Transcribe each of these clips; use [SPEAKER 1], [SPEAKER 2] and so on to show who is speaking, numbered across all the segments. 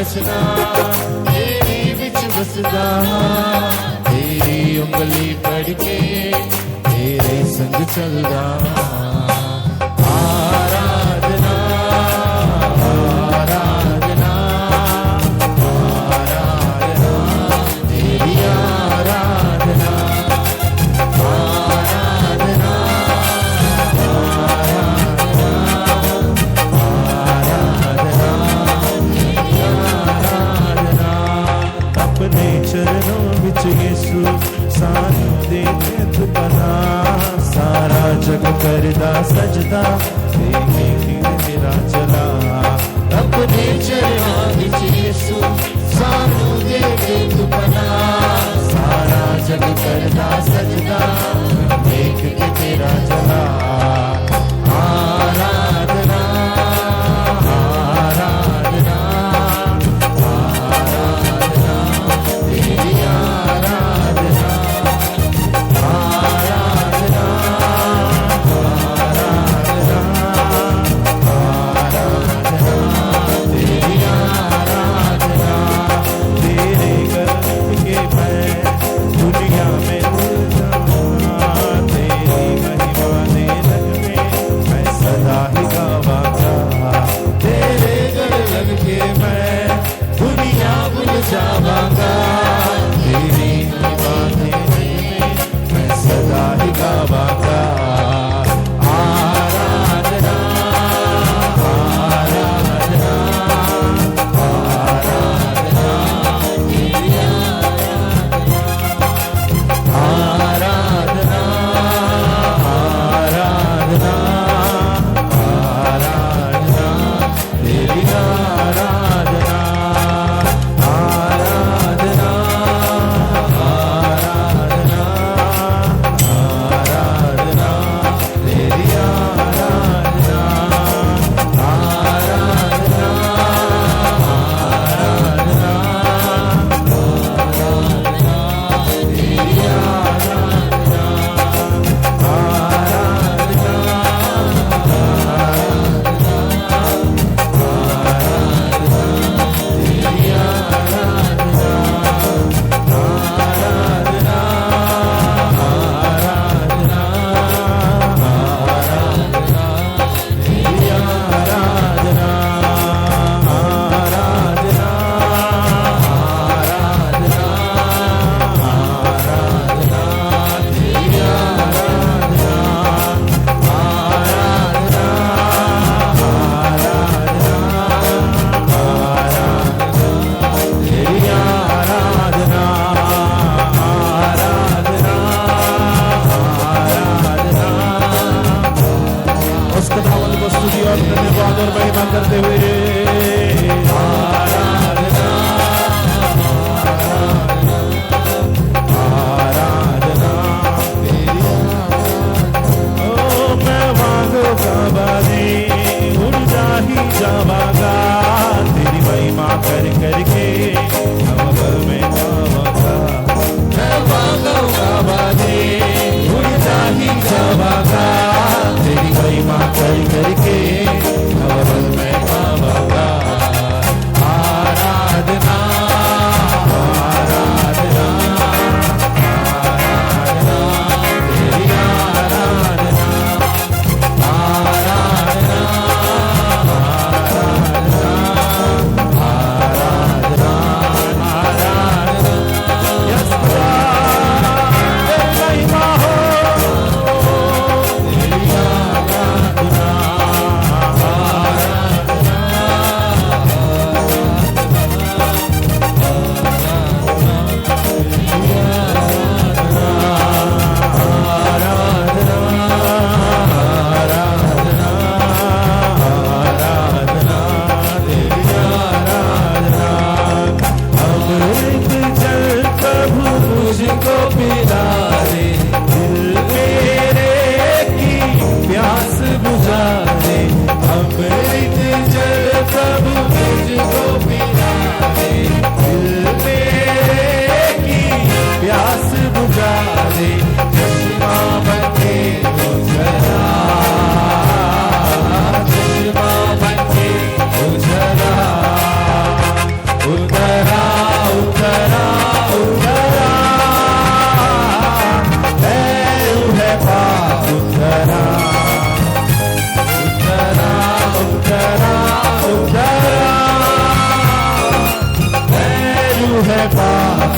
[SPEAKER 1] बसदा, तेरी विच बसदा, तेरी उंगली पड़ के तेरे संग चलदा। आराधना आराधना आराधना, तेरी आराधना आराधना आराधना तेरी आराधना। अपने चरणों विच यीशु सानू दे के तू पनाह, सारा जग करदा सजदा, तेरे मेरा चला। अपने चरणों विच यीशु सानू दे के तू पनाह, सारा जग करदा सजदा, देख के तेरा चला। आराधना आराधना आराधना, तेरी आराधना आराधना आराधना आराधना, तेरी आराधना। तेरे कर्म के मैं दुनिया में भूल जाऊं,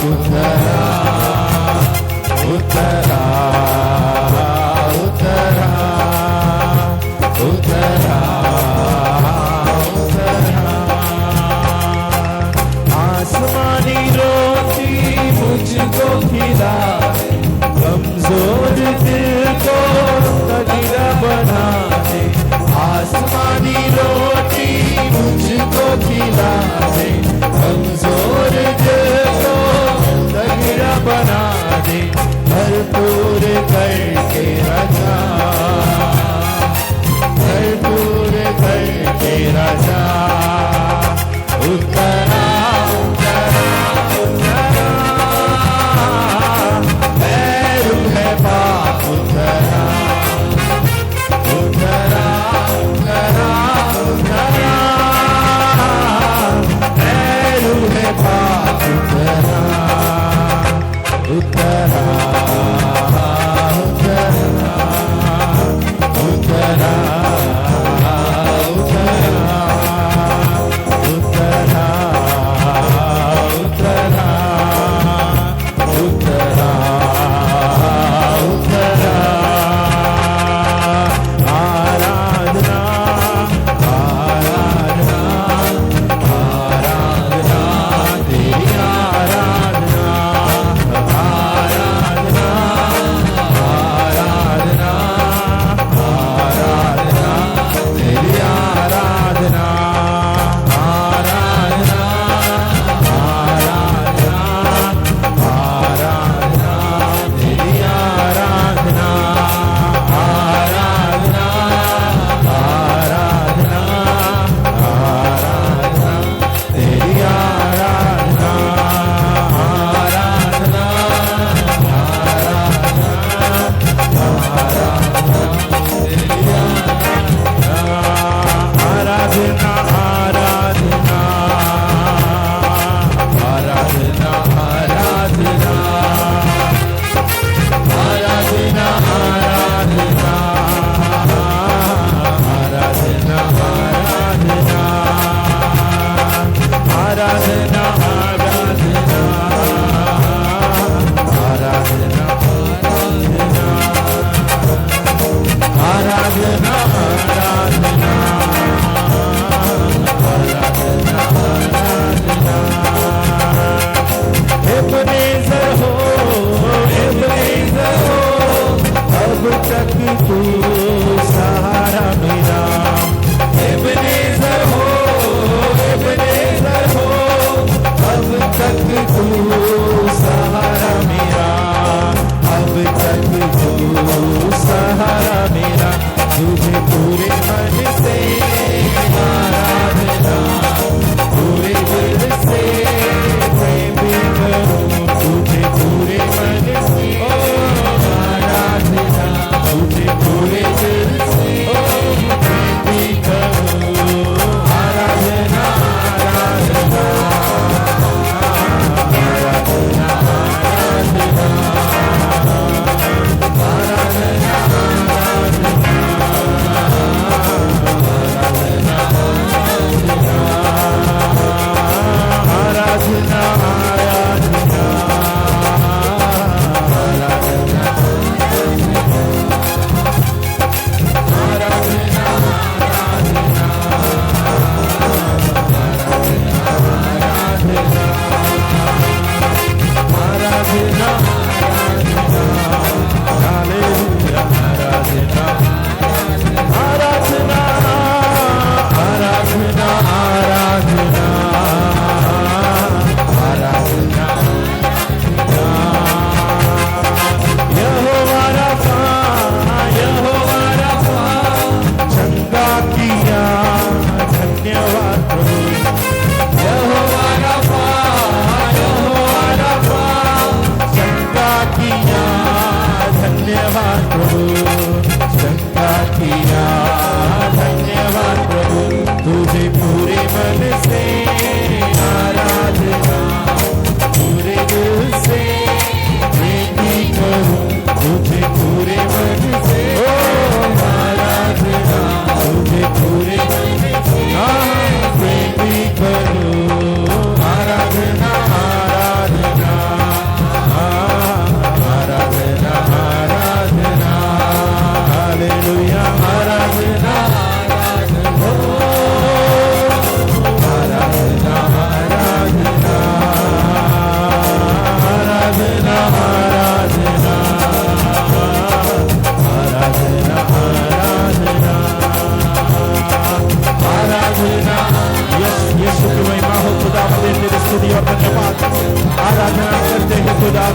[SPEAKER 1] उतरा उतरा उतरा उतरा उतरा आसमानी रोटी मुझको खिला कमजोर दिल को तगड़ा बना दे आसमानी रोटी मुझको खिला दे कमजोर दिल को तगड़ा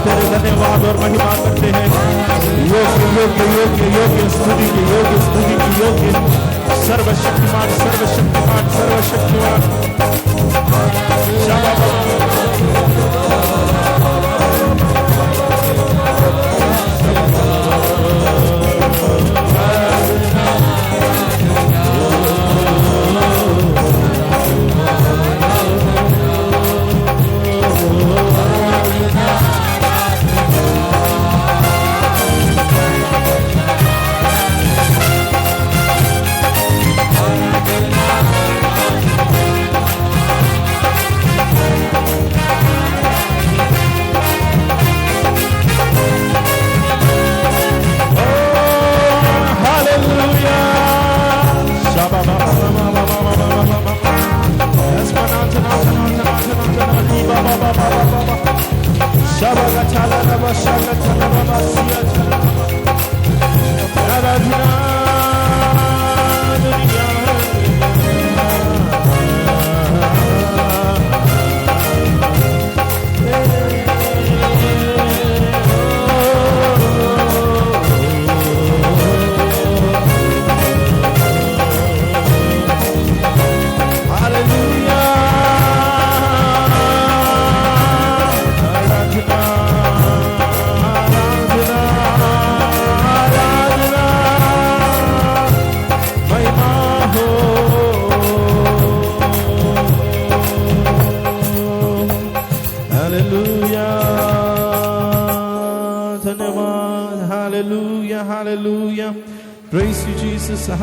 [SPEAKER 1] तेरे धन्यवाद और महिमा करते हैं। योग्य योग्य योग्य योग्य स्तुति की योग्य स्तुति की योग्य सर्वशक्तिमान सर्वशक्तिमान सर्वशक्तिमान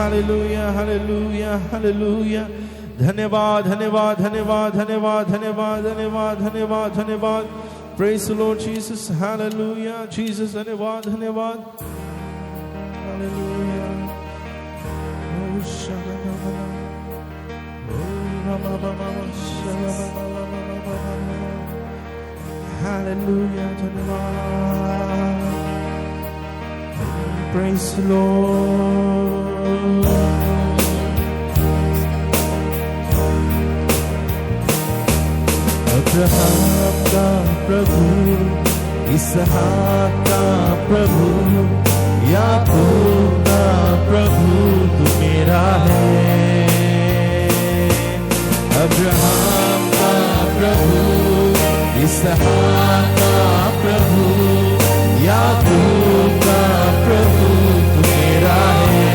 [SPEAKER 1] Hallelujah, hallelujah, hallelujah. धन्यवाद धन्यवाद धन्यवाद धन्यवाद धन्यवाद धन्यवाद धन्यवाद धन्यवाद. Praise the Lord Jesus. Hallelujah. Jesus धन्यवाद धन्यवाद. Hallelujah. Oh shalom. Hallelujah. धन्यवाद. Praise the Lord. अब्राहम का प्रभु, इसहाक का प्रभु, याकूब का प्रभु तू मेरा है। अब्राहम का प्रभु, इसहाक का प्रभु, याकूब का प्रभु तू मेरा है।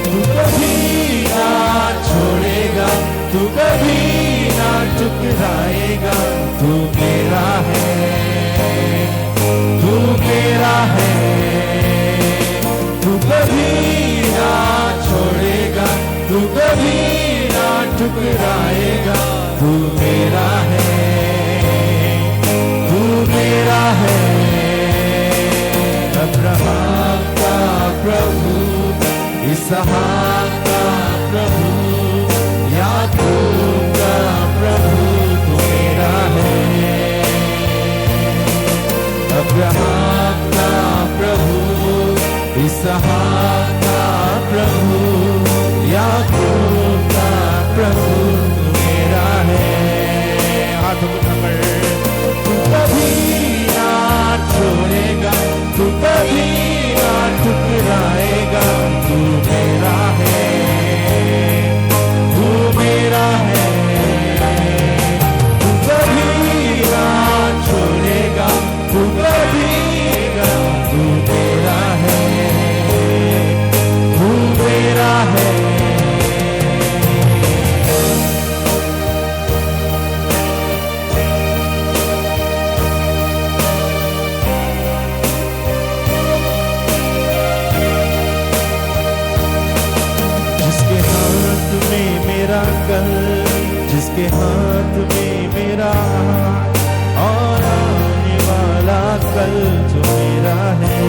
[SPEAKER 1] तू कभी ना छोड़ेगा, तू कभी ना ठुकराएगा, तू मेरा है, तू मेरा है। तू कभी ना छोड़ेगा, तू कभी ना ठुकराएगा, तू मेरा है, तू मेरा है। अब्राहम का प्रभु, इसहाक का प्रभु, याकूब का प्रभु तू मेरा है। अब्राहम का प्रभु, इसहाक का प्रभु, याकूब का प्रभु तू मेरा है। हाथों को पकड़, तू कभी ना छोड़ेगा, तू कभी ना ठुकराएगा, तू मेरा है, तू मेरा है। तू कभी ना छोड़ेगा, तू कभी ना, तू मेरा है, तू मेरा है। जिसके हाथ में मेरा कल, जिसके हाथ में मेरा और आने वाला कल जो मेरा है।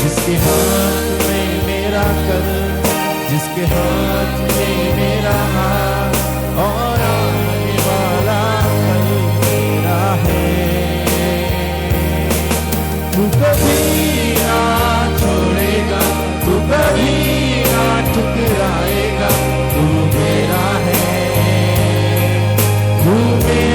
[SPEAKER 1] जिसके हाथ में मेरा कल, जिसके हाथ में मेरा और आने वाला कल मेरा है। तू कभी ना छोड़ेगा, तू कभी ना ठुकराएगा, तू मेरा है, तू मेरा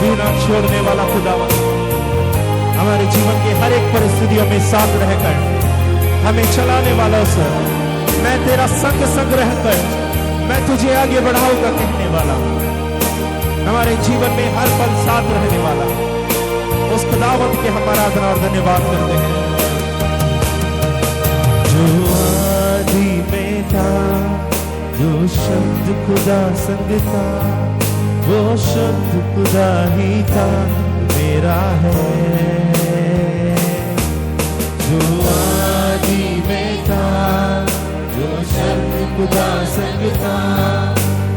[SPEAKER 1] कभी ना छोड़ने वाला खुदावन, हमारे जीवन के हर एक परिस्थितियों में साथ रहकर हमें चलाने वाला सर, मैं तेरा संग संग रहकर मैं तुझे आगे बढ़ाऊंगा कहने वाला, हमारे जीवन में हर पल साथ रहने वाला उस खुदावंत के हम आराधना और धन्यवाद करते हैं। जो आदि में था, जो शब्द खुदा संग था, वो शब्द खुदा ही था, मेरा है। जो आदि में था, जो शब्द खुदा संग था,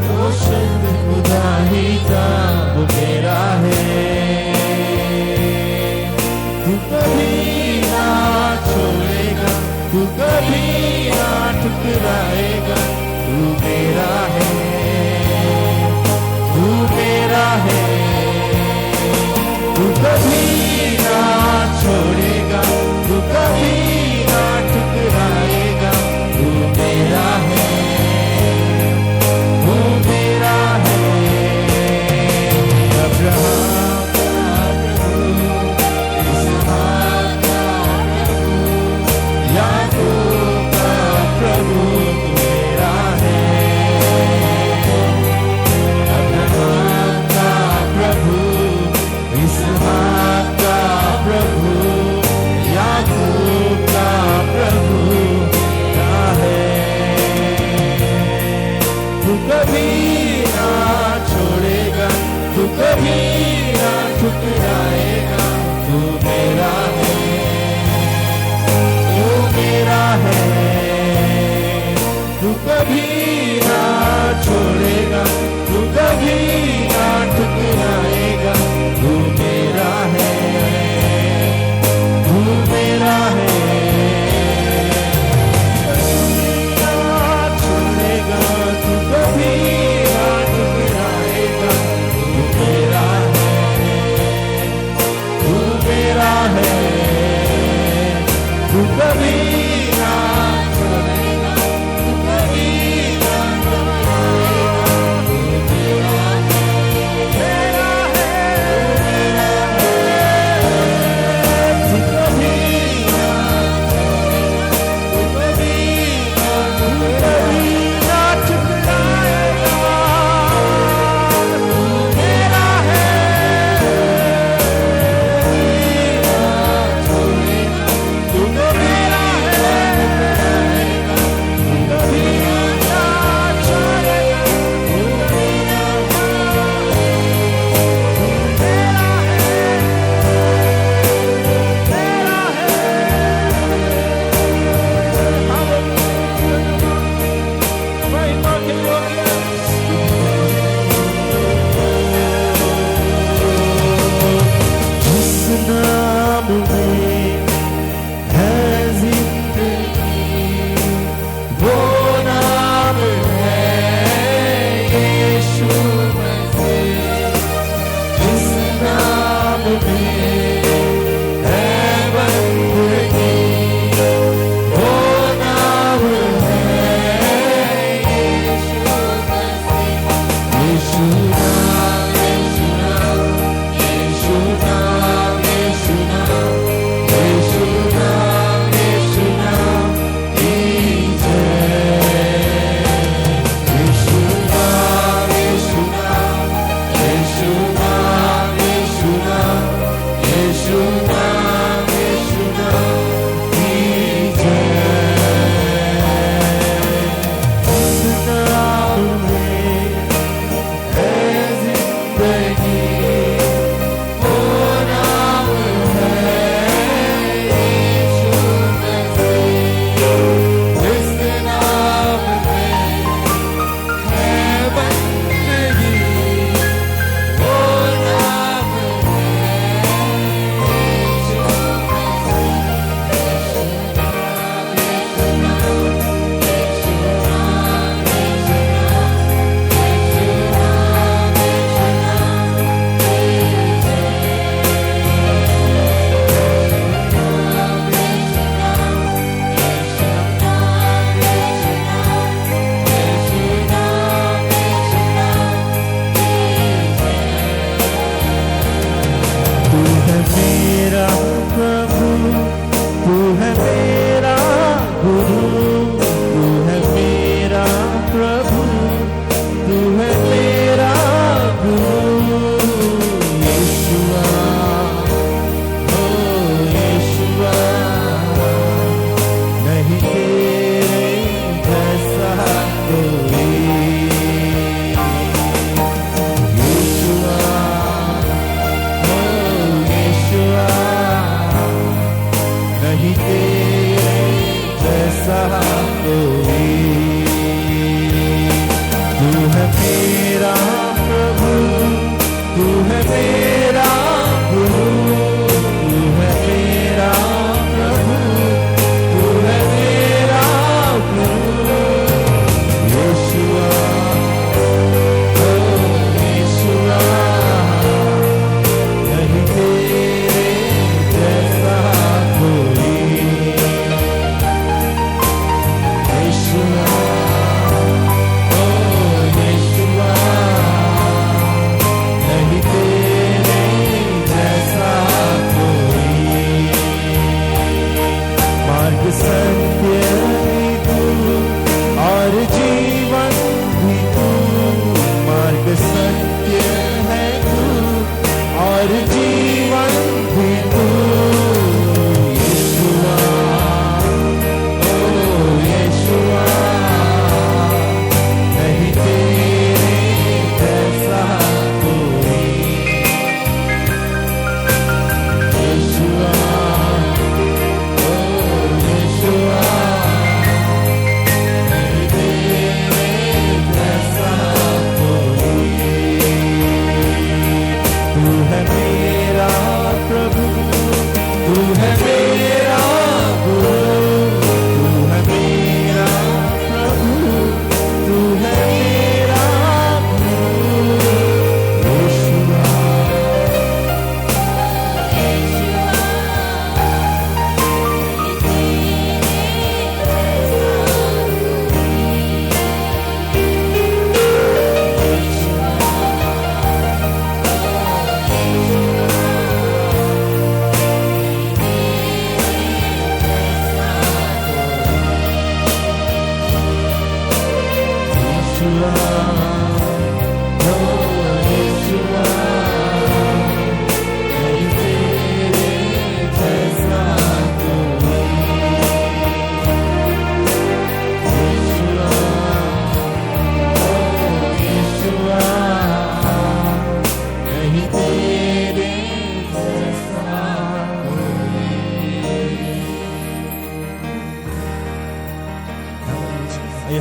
[SPEAKER 1] वो शब्द खुदा ही था, वो मेरा है। तू कभी ना छोड़ेगा, तू कभी ना ठुकराएगा, तू मेरा है, तू मेरा है। तू कभी ना छोड़ेगा, तू कभी ना ठुकराएगा, तू मेरा है, तू मेरा है। अब्राहम का प्रभु, इसहाक का प्रभु, याकूब का प्रभु, तू मेरा है। अब्राहम का प्रभु, इसहाक का प्रभु, याकूब का प्रभु क्या है। तू कभी ना छोड़ेगा, तू कभी ना ठुकराएगा, तू मेरा है, तू मेरा है। तू कभी ना छोड़ेगा, तू कभी ना ठुकराएगा, तू मेरा है, तू मेरा है। ना छोड़ेगा, तू कभी ना ठुकराएगा, तू मेरा है,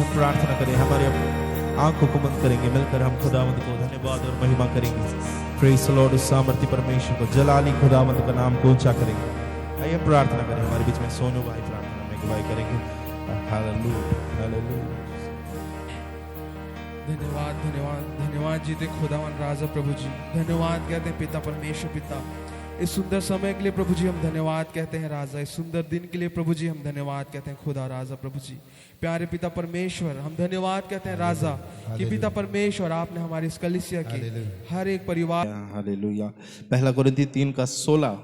[SPEAKER 1] हम प्रार्थना करें, हमारे आंखों को बंद करेंगे, मिलकर हम खुदावंद को धन्यवाद और महिमा करेंगे। प्रेज़ लॉर्ड, उस सामर्थ्य परमेश्वर को, जलाली खुदावंद का नाम को ऊंचा करेंगे। आइए हम प्रार्थना करें। हमारे बीच में सोनू भाई प्रार्थना में अगुवाई करेंगे। Hallelujah, hallelujah.
[SPEAKER 2] धन्यवाद धन्यवाद धन्यवाद जीते खुदावन राजा प्रभु जी, धन्यवाद कहते हैं पिता परमेश्वर पिता, इस सुंदर समय के लिए प्रभु जी हम धन्यवाद कहते हैं राजा, इस सुंदर दिन के लिए प्रभु जी हम धन्यवाद कहते हैं खुदा राजा प्रभु जी। प्यारे पिता परमेश्वर, हम धन्यवाद कहते हैं राजा कि पिता परमेश्वर आपने हमारी इस कलीसिया के हर एक परिवार।
[SPEAKER 1] हालेलुया। पहला कोरिन्थी 3:16,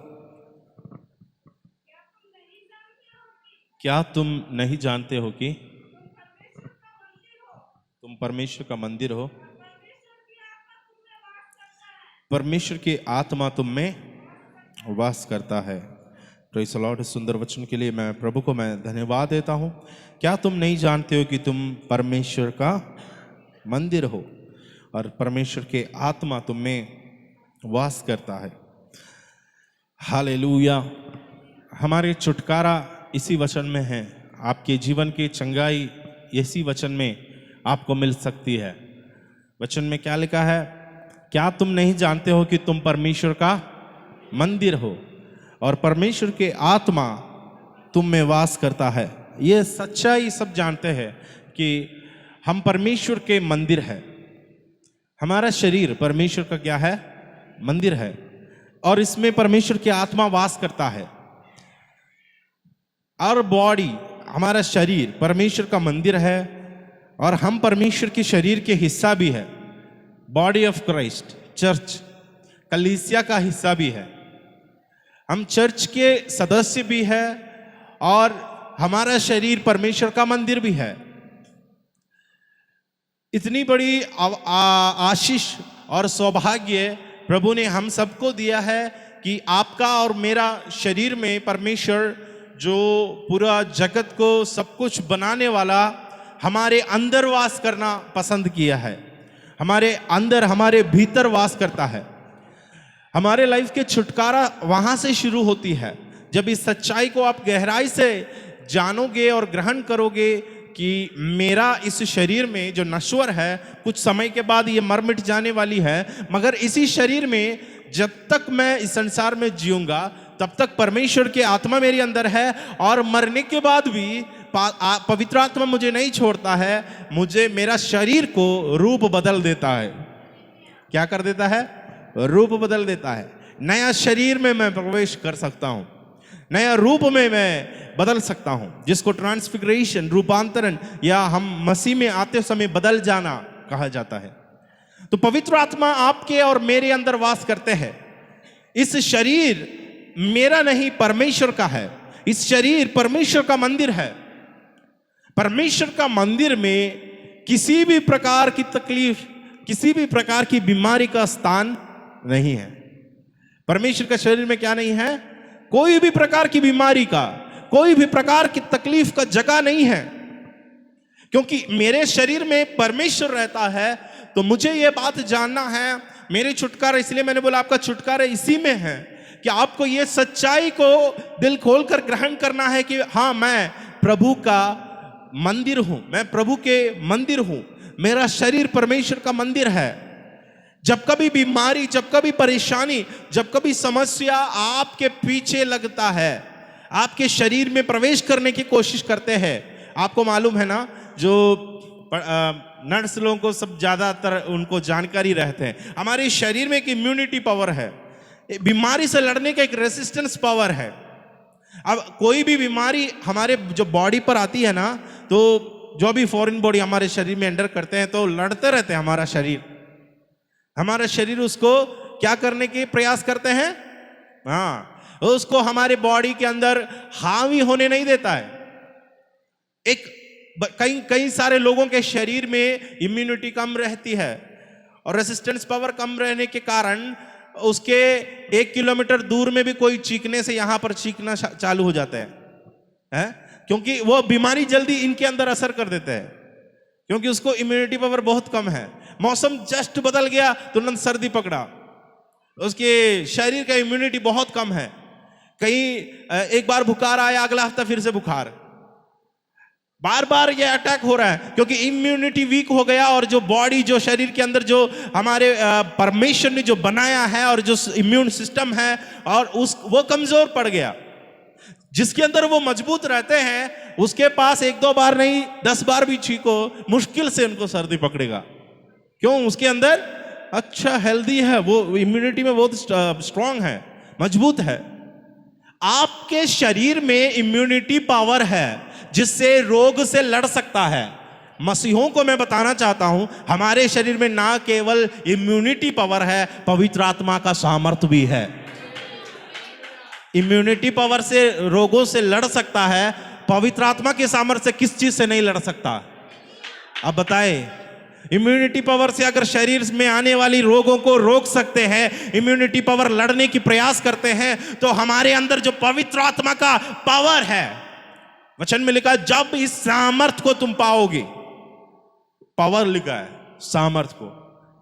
[SPEAKER 1] क्या तुम नहीं जानते हो कि तुम परमेश्वर का मंदिर हो, परमेश्वर की आत्मा तुम में वास करता है। प्रेज़ द लॉर्ड, सुंदर वचन के लिए मैं प्रभु को मैं धन्यवाद देता हूं। क्या तुम नहीं जानते हो कि तुम परमेश्वर का मंदिर हो और परमेश्वर के आत्मा तुम में वास करता है। हालेलुया। हमारे छुटकारा इसी वचन में है, आपके जीवन की चंगाई इसी वचन में आपको मिल सकती है। वचन में क्या लिखा है? क्या तुम नहीं जानते हो कि तुम परमेश्वर का मंदिर हो और परमेश्वर के आत्मा तुम में वास करता है। ये सच्चाई सब जानते हैं कि हम परमेश्वर के मंदिर है। हमारा शरीर परमेश्वर का क्या है? मंदिर है, और इसमें परमेश्वर की आत्मा वास करता है। और बॉडी, हमारा शरीर परमेश्वर का मंदिर है और हम परमेश्वर के शरीर के हिस्सा भी है। बॉडी ऑफ क्राइस्ट, चर्च, कलीसिया का हिस्सा भी है। हम चर्च के सदस्य भी है और हमारा शरीर परमेश्वर का मंदिर भी है। इतनी बड़ी आशीष और सौभाग्य प्रभु ने हम सबको दिया है कि आपका और मेरा शरीर में परमेश्वर, जो पूरा जगत को सब कुछ बनाने वाला, हमारे अंदर वास करना पसंद किया है। हमारे अंदर, हमारे भीतर वास करता है। हमारे लाइफ के छुटकारा वहां से शुरू होती है जब इस सच्चाई को आप गहराई से जानोगे और ग्रहण करोगे कि मेरा इस शरीर में जो नश्वर है, कुछ समय के बाद ये मर मिट जाने वाली है, मगर इसी शरीर में जब तक मैं इस संसार में जीऊंगा तब तक परमेश्वर की आत्मा मेरे अंदर है, और मरने के बाद भी पवित्र आत्मा मुझे नहीं छोड़ता है, मुझे मेरा शरीर को रूप बदल देता है। क्या कर देता है? रूप बदल देता है। नया शरीर में मैं प्रवेश कर सकता हूं, नया रूप में मैं बदल सकता हूं, जिसको ट्रांसफिगरेशन, रूपांतरण, या हम मसीह में आते समय बदल जाना कहा जाता है। तो पवित्र आत्मा आपके और मेरे अंदर वास करते हैं। इस शरीर मेरा नहीं, परमेश्वर का है। इस शरीर परमेश्वर का मंदिर है। परमेश्वर का मंदिर में किसी भी प्रकार की तकलीफ, किसी भी प्रकार की बीमारी का स्थान नहीं है। परमेश्वर का शरीर में क्या नहीं है? कोई भी प्रकार की बीमारी का, कोई भी प्रकार की तकलीफ का जगह नहीं है, क्योंकि मेरे शरीर में परमेश्वर रहता है। तो मुझे यह बात जानना है, मेरे छुटकारा, इसलिए मैंने बोला आपका छुटकारा इसी में है कि आपको यह सच्चाई को दिल खोलकर ग्रहण करना है कि हाँ, मैं प्रभु का मंदिर हूं, मैं प्रभु के मंदिर हूं, मेरा शरीर परमेश्वर का मंदिर है। जब कभी बीमारी, जब कभी परेशानी, जब कभी समस्या आपके पीछे लगता है, आपके शरीर में प्रवेश करने की कोशिश करते हैं, आपको मालूम है ना, जो नर्स लोगों को सब ज्यादातर उनको जानकारी रहते हैं, हमारे शरीर में एक इम्यूनिटी पावर है, बीमारी से लड़ने का एक रेसिस्टेंस पावर है। अब कोई भी बीमारी हमारे जो बॉडी पर आती है ना, तो जो भी फॉरेन बॉडी हमारे शरीर में एंटर करते हैं तो लड़ते रहते हैं। हमारा शरीर उसको क्या करने के प्रयास करते हैं? हाँ, उसको हमारे बॉडी के अंदर हावी होने नहीं देता है। कई सारे लोगों के शरीर में इम्यूनिटी कम रहती है और रेसिस्टेंस पावर कम रहने के कारण उसके 1 किलोमीटर दूर में भी कोई चीखने से यहां पर चीखना चालू हो जाता है, क्योंकि वो बीमारी जल्दी इनके अंदर असर कर देते हैं, क्योंकि उसको इम्यूनिटी पावर बहुत कम है। मौसम जस्ट बदल गया, तुरंत सर्दी पकड़ा, उसके शरीर का इम्यूनिटी बहुत कम है। एक बार बुखार आया, अगला हफ्ता फिर से बुखार। बार बार ये अटैक हो रहा है क्योंकि इम्यूनिटी वीक हो गया और जो बॉडी, जो शरीर के अंदर जो हमारे परमेश्वर ने जो बनाया है और जो इम्यून सिस्टम है और वो कमजोर पड़ गया। जिसके अंदर वो मजबूत रहते हैं उसके पास 1-2 बार नहीं 10 बार भी छींको, मुश्किल से उनको सर्दी पकड़ेगा। क्यों? उसके अंदर अच्छा हेल्दी है, वो इम्यूनिटी में बहुत स्ट्रांग है, मजबूत है। आपके शरीर में इम्यूनिटी पावर है जिससे रोग से लड़ सकता है। मसीहों को मैं बताना चाहता हूं हमारे शरीर में ना केवल इम्यूनिटी पावर है, पवित्र आत्मा का सामर्थ्य भी है। इम्यूनिटी पावर से रोगों से लड़ सकता है, पवित्र आत्मा के सामर्थ्य से किस चीज से नहीं लड़ सकता? अब बताए, इम्यूनिटी पावर से अगर शरीर में आने वाली रोगों को रोक सकते हैं, इम्यूनिटी पावर लड़ने की प्रयास करते हैं, तो हमारे अंदर जो पवित्र आत्मा का पावर है, वचन में लिखा है जब इस सामर्थ को तुम पाओगे, पावर लिखा है सामर्थ को,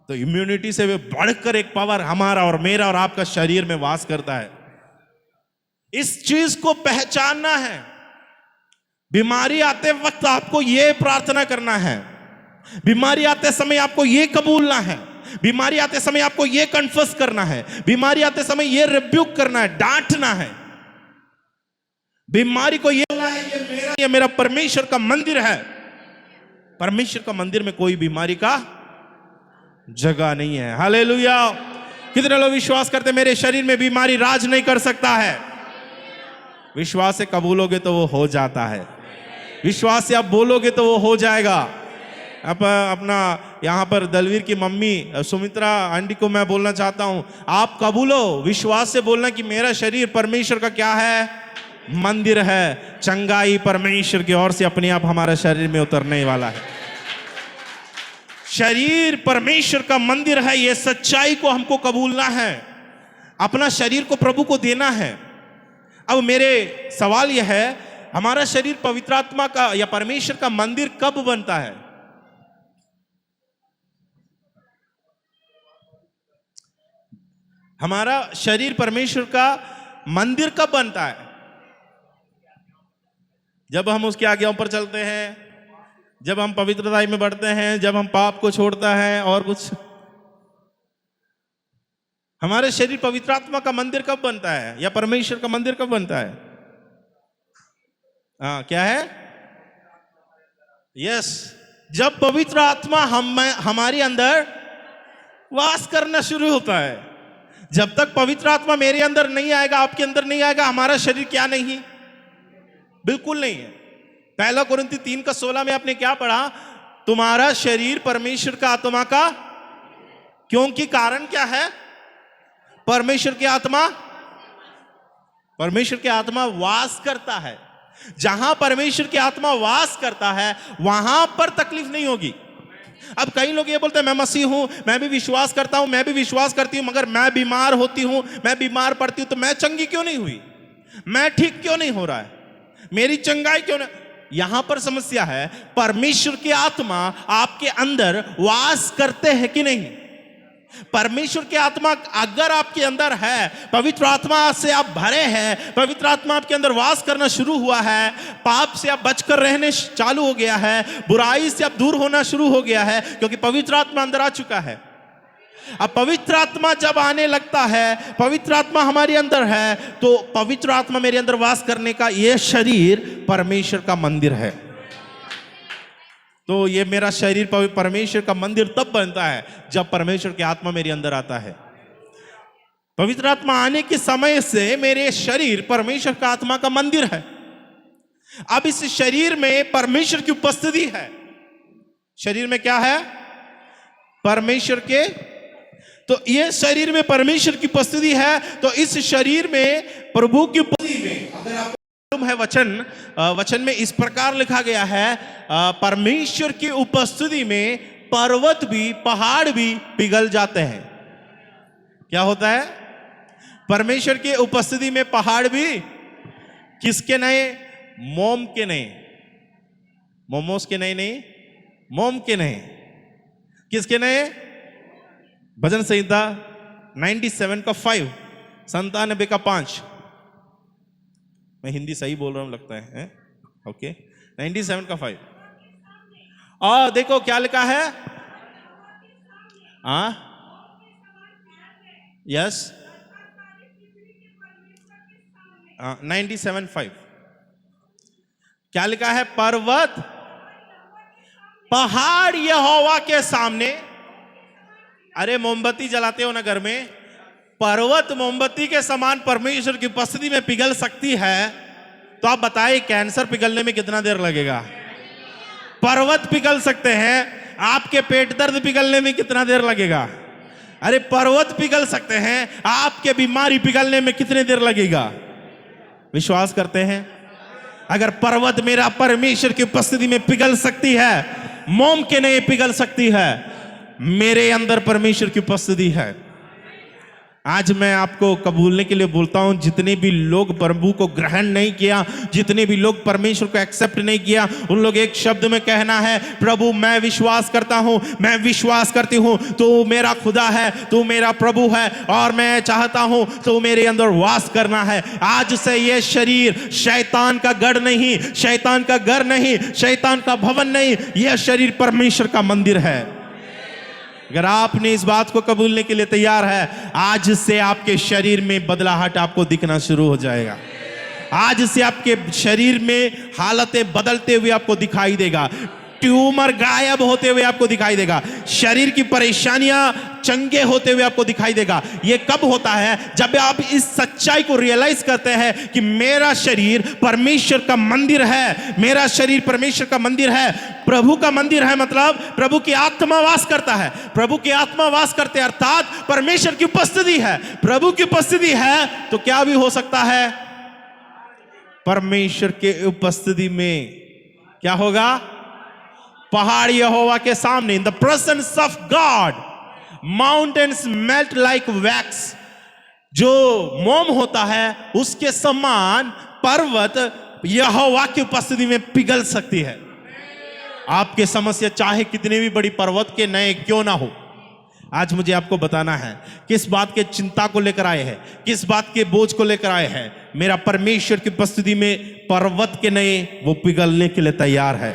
[SPEAKER 1] तो इम्यूनिटी से भी बढ़कर एक पावर हमारा और मेरा और आपका शरीर में वास करता है। इस चीज को पहचानना है। बीमारी आते वक्त आपको यह प्रार्थना करना है, बीमारी आते समय आपको यह कबूलना है, बीमारी आते समय आपको यह कन्फेस करना है, बीमारी आते समय यह रिब्यूक करना है, डांटना है। बीमारी को यह बोलना है ये मेरा परमेश्वर का मंदिर है। परमेश्वर का मंदिर में कोई बीमारी का जगह नहीं है। हालेलुया। कितने लोग विश्वास करते मेरे शरीर में बीमारी राज नहीं कर सकता है? विश्वास से कबूलोगे तो वो हो जाता है, विश्वास से आप बोलोगे तो वो हो जाएगा। अब अपना यहाँ पर दलवीर की मम्मी सुमित्रा आंटी को मैं बोलना चाहता हूँ, आप कबूलो, विश्वास से बोलना कि मेरा शरीर परमेश्वर का क्या है? मंदिर है। चंगाई परमेश्वर की ओर से अपने आप हमारा शरीर में उतरने वाला है। शरीर परमेश्वर का मंदिर है, ये सच्चाई को हमको कबूलना है, अपना शरीर को प्रभु को देना है। अब मेरे सवाल यह है, हमारा शरीर पवित्र आत्मा का या परमेश्वर का मंदिर कब बनता है? हमारा शरीर परमेश्वर का मंदिर कब बनता है? जब हम उसकी आज्ञाओं पर चलते हैं, जब हम पवित्रता में बढ़ते हैं, जब हम पाप को छोड़ता है और कुछ। हमारे शरीर पवित्र आत्मा का मंदिर कब बनता है या परमेश्वर का मंदिर कब बनता है? हाँ, क्या है? यस, जब पवित्र आत्मा हमारे अंदर वास करना शुरू होता है। जब तक पवित्र आत्मा मेरे अंदर नहीं आएगा, आपके अंदर नहीं आएगा, हमारा शरीर क्या नहीं? बिल्कुल नहीं है। 1 कोरिन्थी 3:16 में आपने क्या पढ़ा? तुम्हारा शरीर परमेश्वर का आत्मा का, क्योंकि कारण क्या है? परमेश्वर की आत्मा, परमेश्वर की आत्मा वास करता है। जहां परमेश्वर की आत्मा वास करता है वहां पर तकलीफ नहीं होगी। अब कई लोग ये बोलते हैं मैं मसीह हूं, मैं भी विश्वास करता हूं, मैं भी विश्वास करती हूं, मगर मैं बीमार होती हूं, मैं बीमार पड़ती हूं, तो मैं चंगी क्यों नहीं हुई? मैं ठीक क्यों नहीं हो रहा है? मेरी चंगाई क्यों नहीं? यहां पर समस्या है, परमेश्वर की आत्मा आपके अंदर वास करते हैं कि नहीं? परमेश्वर की आत्मा अगर आपके अंदर है, पवित्र आत्मा से आप भरे हैं, पवित्र आत्मा आपके अंदर वास करना शुरू हुआ है, पाप से आप बचकर रहने चालू हो गया है, बुराई से आप दूर होना शुरू हो गया है, क्योंकि पवित्र आत्मा अंदर आ चुका है। अब पवित्र आत्मा जब आने लगता है, पवित्र आत्मा हमारे अंदर है, तो पवित्र आत्मा मेरे अंदर वास करने का यह शरीर परमेश्वर का मंदिर है। तो ये मेरा शरीर परमेश्वर का मंदिर तब बनता है जब परमेश्वर की आत्मा मेरे अंदर आता है। पवित्र आत्मा आने के समय से मेरे शरीर परमेश्वर का आत्मा का मंदिर है। अब इस शरीर में परमेश्वर की उपस्थिति है। शरीर में क्या है? परमेश्वर के, तो ये शरीर में परमेश्वर की उपस्थिति है। तो इस शरीर में प्रभु की उपस्थिति में, अगर आप है वचन में इस प्रकार लिखा गया है, परमेश्वर की उपस्थिति में पर्वत भी, पहाड़ भी पिघल जाते हैं। क्या होता है? परमेश्वर की उपस्थिति में पहाड़ भी किसके नए? मोम के नए, मोमोस के नए नहीं, मोम के नए। किसके नए? भजन संहिता 97 का 5, 97 का 5। मैं हिंदी सही बोल रहा हूं लगता है? ओके, 97 का 5। और देखो क्या लिखा है, यस 97:5 क्या लिखा है, पर्वत पहाड़ यहोवा के सामने। अरे मोमबत्ती जलाते हो ना घर में, पर्वत मोमबत्ती के समान परमेश्वर की उपस्थिति में पिघल सकती है, तो आप बताइए कैंसर पिघलने में कितना देर लगेगा। पर्वत पिघल सकते हैं, आपके पेट दर्द पिघलने में कितना देर लगेगा। अरे पर्वत पिघल सकते हैं, आपके बीमारी पिघलने में कितने देर लगेगा। विश्वास करते हैं अगर पर्वत मेरा परमेश्वर की उपस्थिति में पिघल सकती है, मोम के नहीं पिघल सकती है, मेरे अंदर परमेश्वर की उपस्थिति है। आज मैं आपको कबूलने के लिए बोलता हूं, जितने भी लोग प्रभु को ग्रहण नहीं किया, जितने भी लोग परमेश्वर को एक्सेप्ट नहीं किया, उन लोग एक शब्द में कहना है, प्रभु मैं विश्वास करता हूं, मैं विश्वास करती हूं, तू मेरा खुदा है, तू मेरा प्रभु है, और मैं चाहता हूं तू मेरे अंदर वास करना है। आज से ये शरीर शैतान का गढ़ नहीं, शैतान का घर नहीं, शैतान का भवन नहीं, यह शरीर परमेश्वर का मंदिर है। अगर आपने इस बात को कबूलने के लिए तैयार है, आज से आपके शरीर में बदलाहट आपको दिखना शुरू हो जाएगा। आज से आपके शरीर में हालतें बदलते हुए आपको दिखाई देगा, ट्यूमर गायब होते हुए आपको दिखाई देगा, शरीर की परेशानियां चंगे होते हुए आपको दिखाई देगा। यह कब होता है, जब आप इस सच्चाई को रियलाइज करते हैं कि मेरा शरीर परमेश्वर का मंदिर है, मेरा शरीर परमेश्वर का मंदिर है, प्रभु का मंदिर है, मतलब प्रभु की आत्मा वास करता है। प्रभु की आत्मा वास करते अर्थात परमेश्वर की उपस्थिति है। प्रभु की उपस्थिति है तो क्या भी हो सकता है, परमेश्वर के उपस्थिति में क्या होगा, पहाड़ यहोवा के सामने, in the presence of God mountains melt like wax. जो मोम होता है उसके समान पर्वत यहोवा की उपस्थिति में पिघल सकती है। आपके समस्या चाहे कितनी भी बड़ी पर्वत के नए क्यों ना हो, आज मुझे आपको बताना है किस बात के चिंता को लेकर आए हैं, किस बात के बोझ को लेकर आए हैं। मेरा परमेश्वर की उपस्थिति में पर्वत के नए वो पिघलने के लिए तैयार है।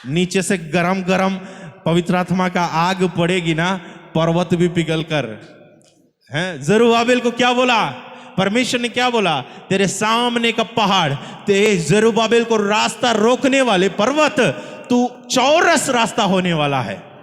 [SPEAKER 1] नीचे से गरम गरम पवित्र आत्मा का आग पड़ेगी ना, पर्वत भी पिघल कर हैं। जरुब्बाबेल को क्या बोला परमेश्वर ने, क्या बोला, तेरे सामने का पहाड़, तेरे जरुब्बाबेल को रास्ता रोकने वाले पर्वत, तू चौरस रास्ता होने वाला है।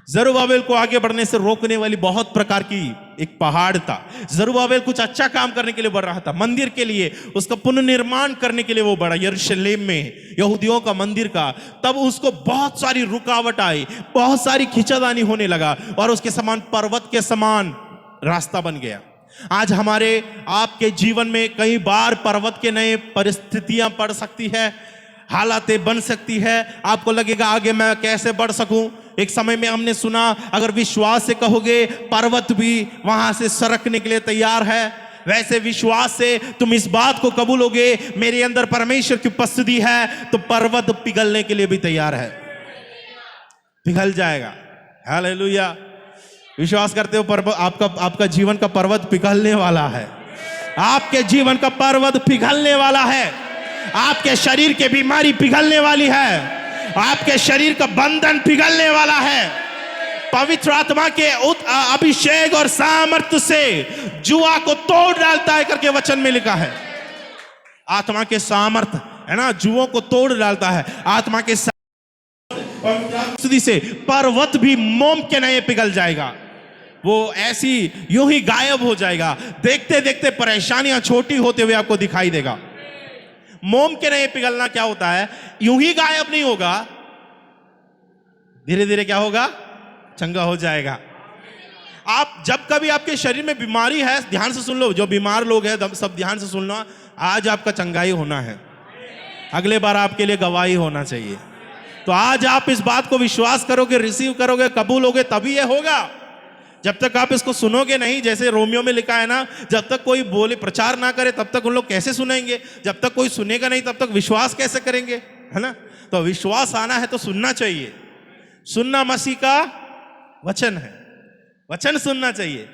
[SPEAKER 1] जरुब्बाबेल को आगे बढ़ने से रोकने वाली बहुत प्रकार की एक पहाड़ था। जरुब्बाबेल कुछ अच्छा काम करने के लिए बढ़ रहा था, मंदिर के लिए, उसका पुनर्निर्माण करने के लिए वो बढ़ा यरूशलेम में, यहूदियों का मंदिर का। तब उसको बहुत सारी रुकावट आई, बहुत सारी खींचातानी होने लगा, और उसके समान पर्वत के समान रास्ता बन गया। आज हमारे आपके जीवन में कई बार पर्वत के नए परिस्थितियां पड़ सकती है, हालातें बन सकती है। आपको लगेगा आगे मैं कैसे बढ़ सकूं। एक समय में हमने सुना, अगर विश्वास से कहोगे पर्वत भी वहां से सरकने के लिए तैयार है, वैसे विश्वास से तुम इस बात को कबूलोगे मेरे अंदर परमेश्वर की उपस्थिति है, तो पर्वत पिघलने के लिए भी तैयार है, पिघल जाएगा। हालेलुया। विश्वास करते हो आपका जीवन का पर्वत पिघलने वाला है, आपके जीवन का पर्वत पिघलने वाला है, आपके शरीर की बीमारी पिघलने वाली है, आपके शरीर का बंधन पिघलने वाला है। पवित्र आत्मा के अभिषेक और सामर्थ्य से जुआ को तोड़ डालता है करके वचन में लिखा है। आत्मा के सामर्थ्य है ना, जुओं को तोड़ डालता है। आत्मा के सामर्थ्य से पर्वत भी मोम के नए पिघल जाएगा, वो ऐसी यूं ही गायब हो जाएगा। देखते देखते परेशानियां छोटी होते हुए आपको दिखाई देगा। मोम के नए पिघलना क्या होता है, यूं ही गायब नहीं होगा, धीरे धीरे क्या होगा, चंगा हो जाएगा। आप जब कभी आपके शरीर में बीमारी है, ध्यान से सुन लो, जो बीमार लोग हैं सब ध्यान से सुनना, आज आपका चंगाई होना है, अगले बार आपके लिए गवाही होना चाहिए। तो आज आप इस बात को विश्वास करोगे, रिसीव करोगे, कबूल होगे, तभी ये होगा। जब तक आप इसको सुनोगे नहीं, जैसे रोमियो में लिखा है ना, जब तक कोई बोले प्रचार ना करे तब तक उन लोग कैसे सुनेंगे, जब तक कोई सुनेगा नहीं तब तक विश्वास कैसे करेंगे, है ना। तो विश्वास आना है तो सुनना चाहिए। सुनना मसीह का वचन है, वचन सुनना चाहिए।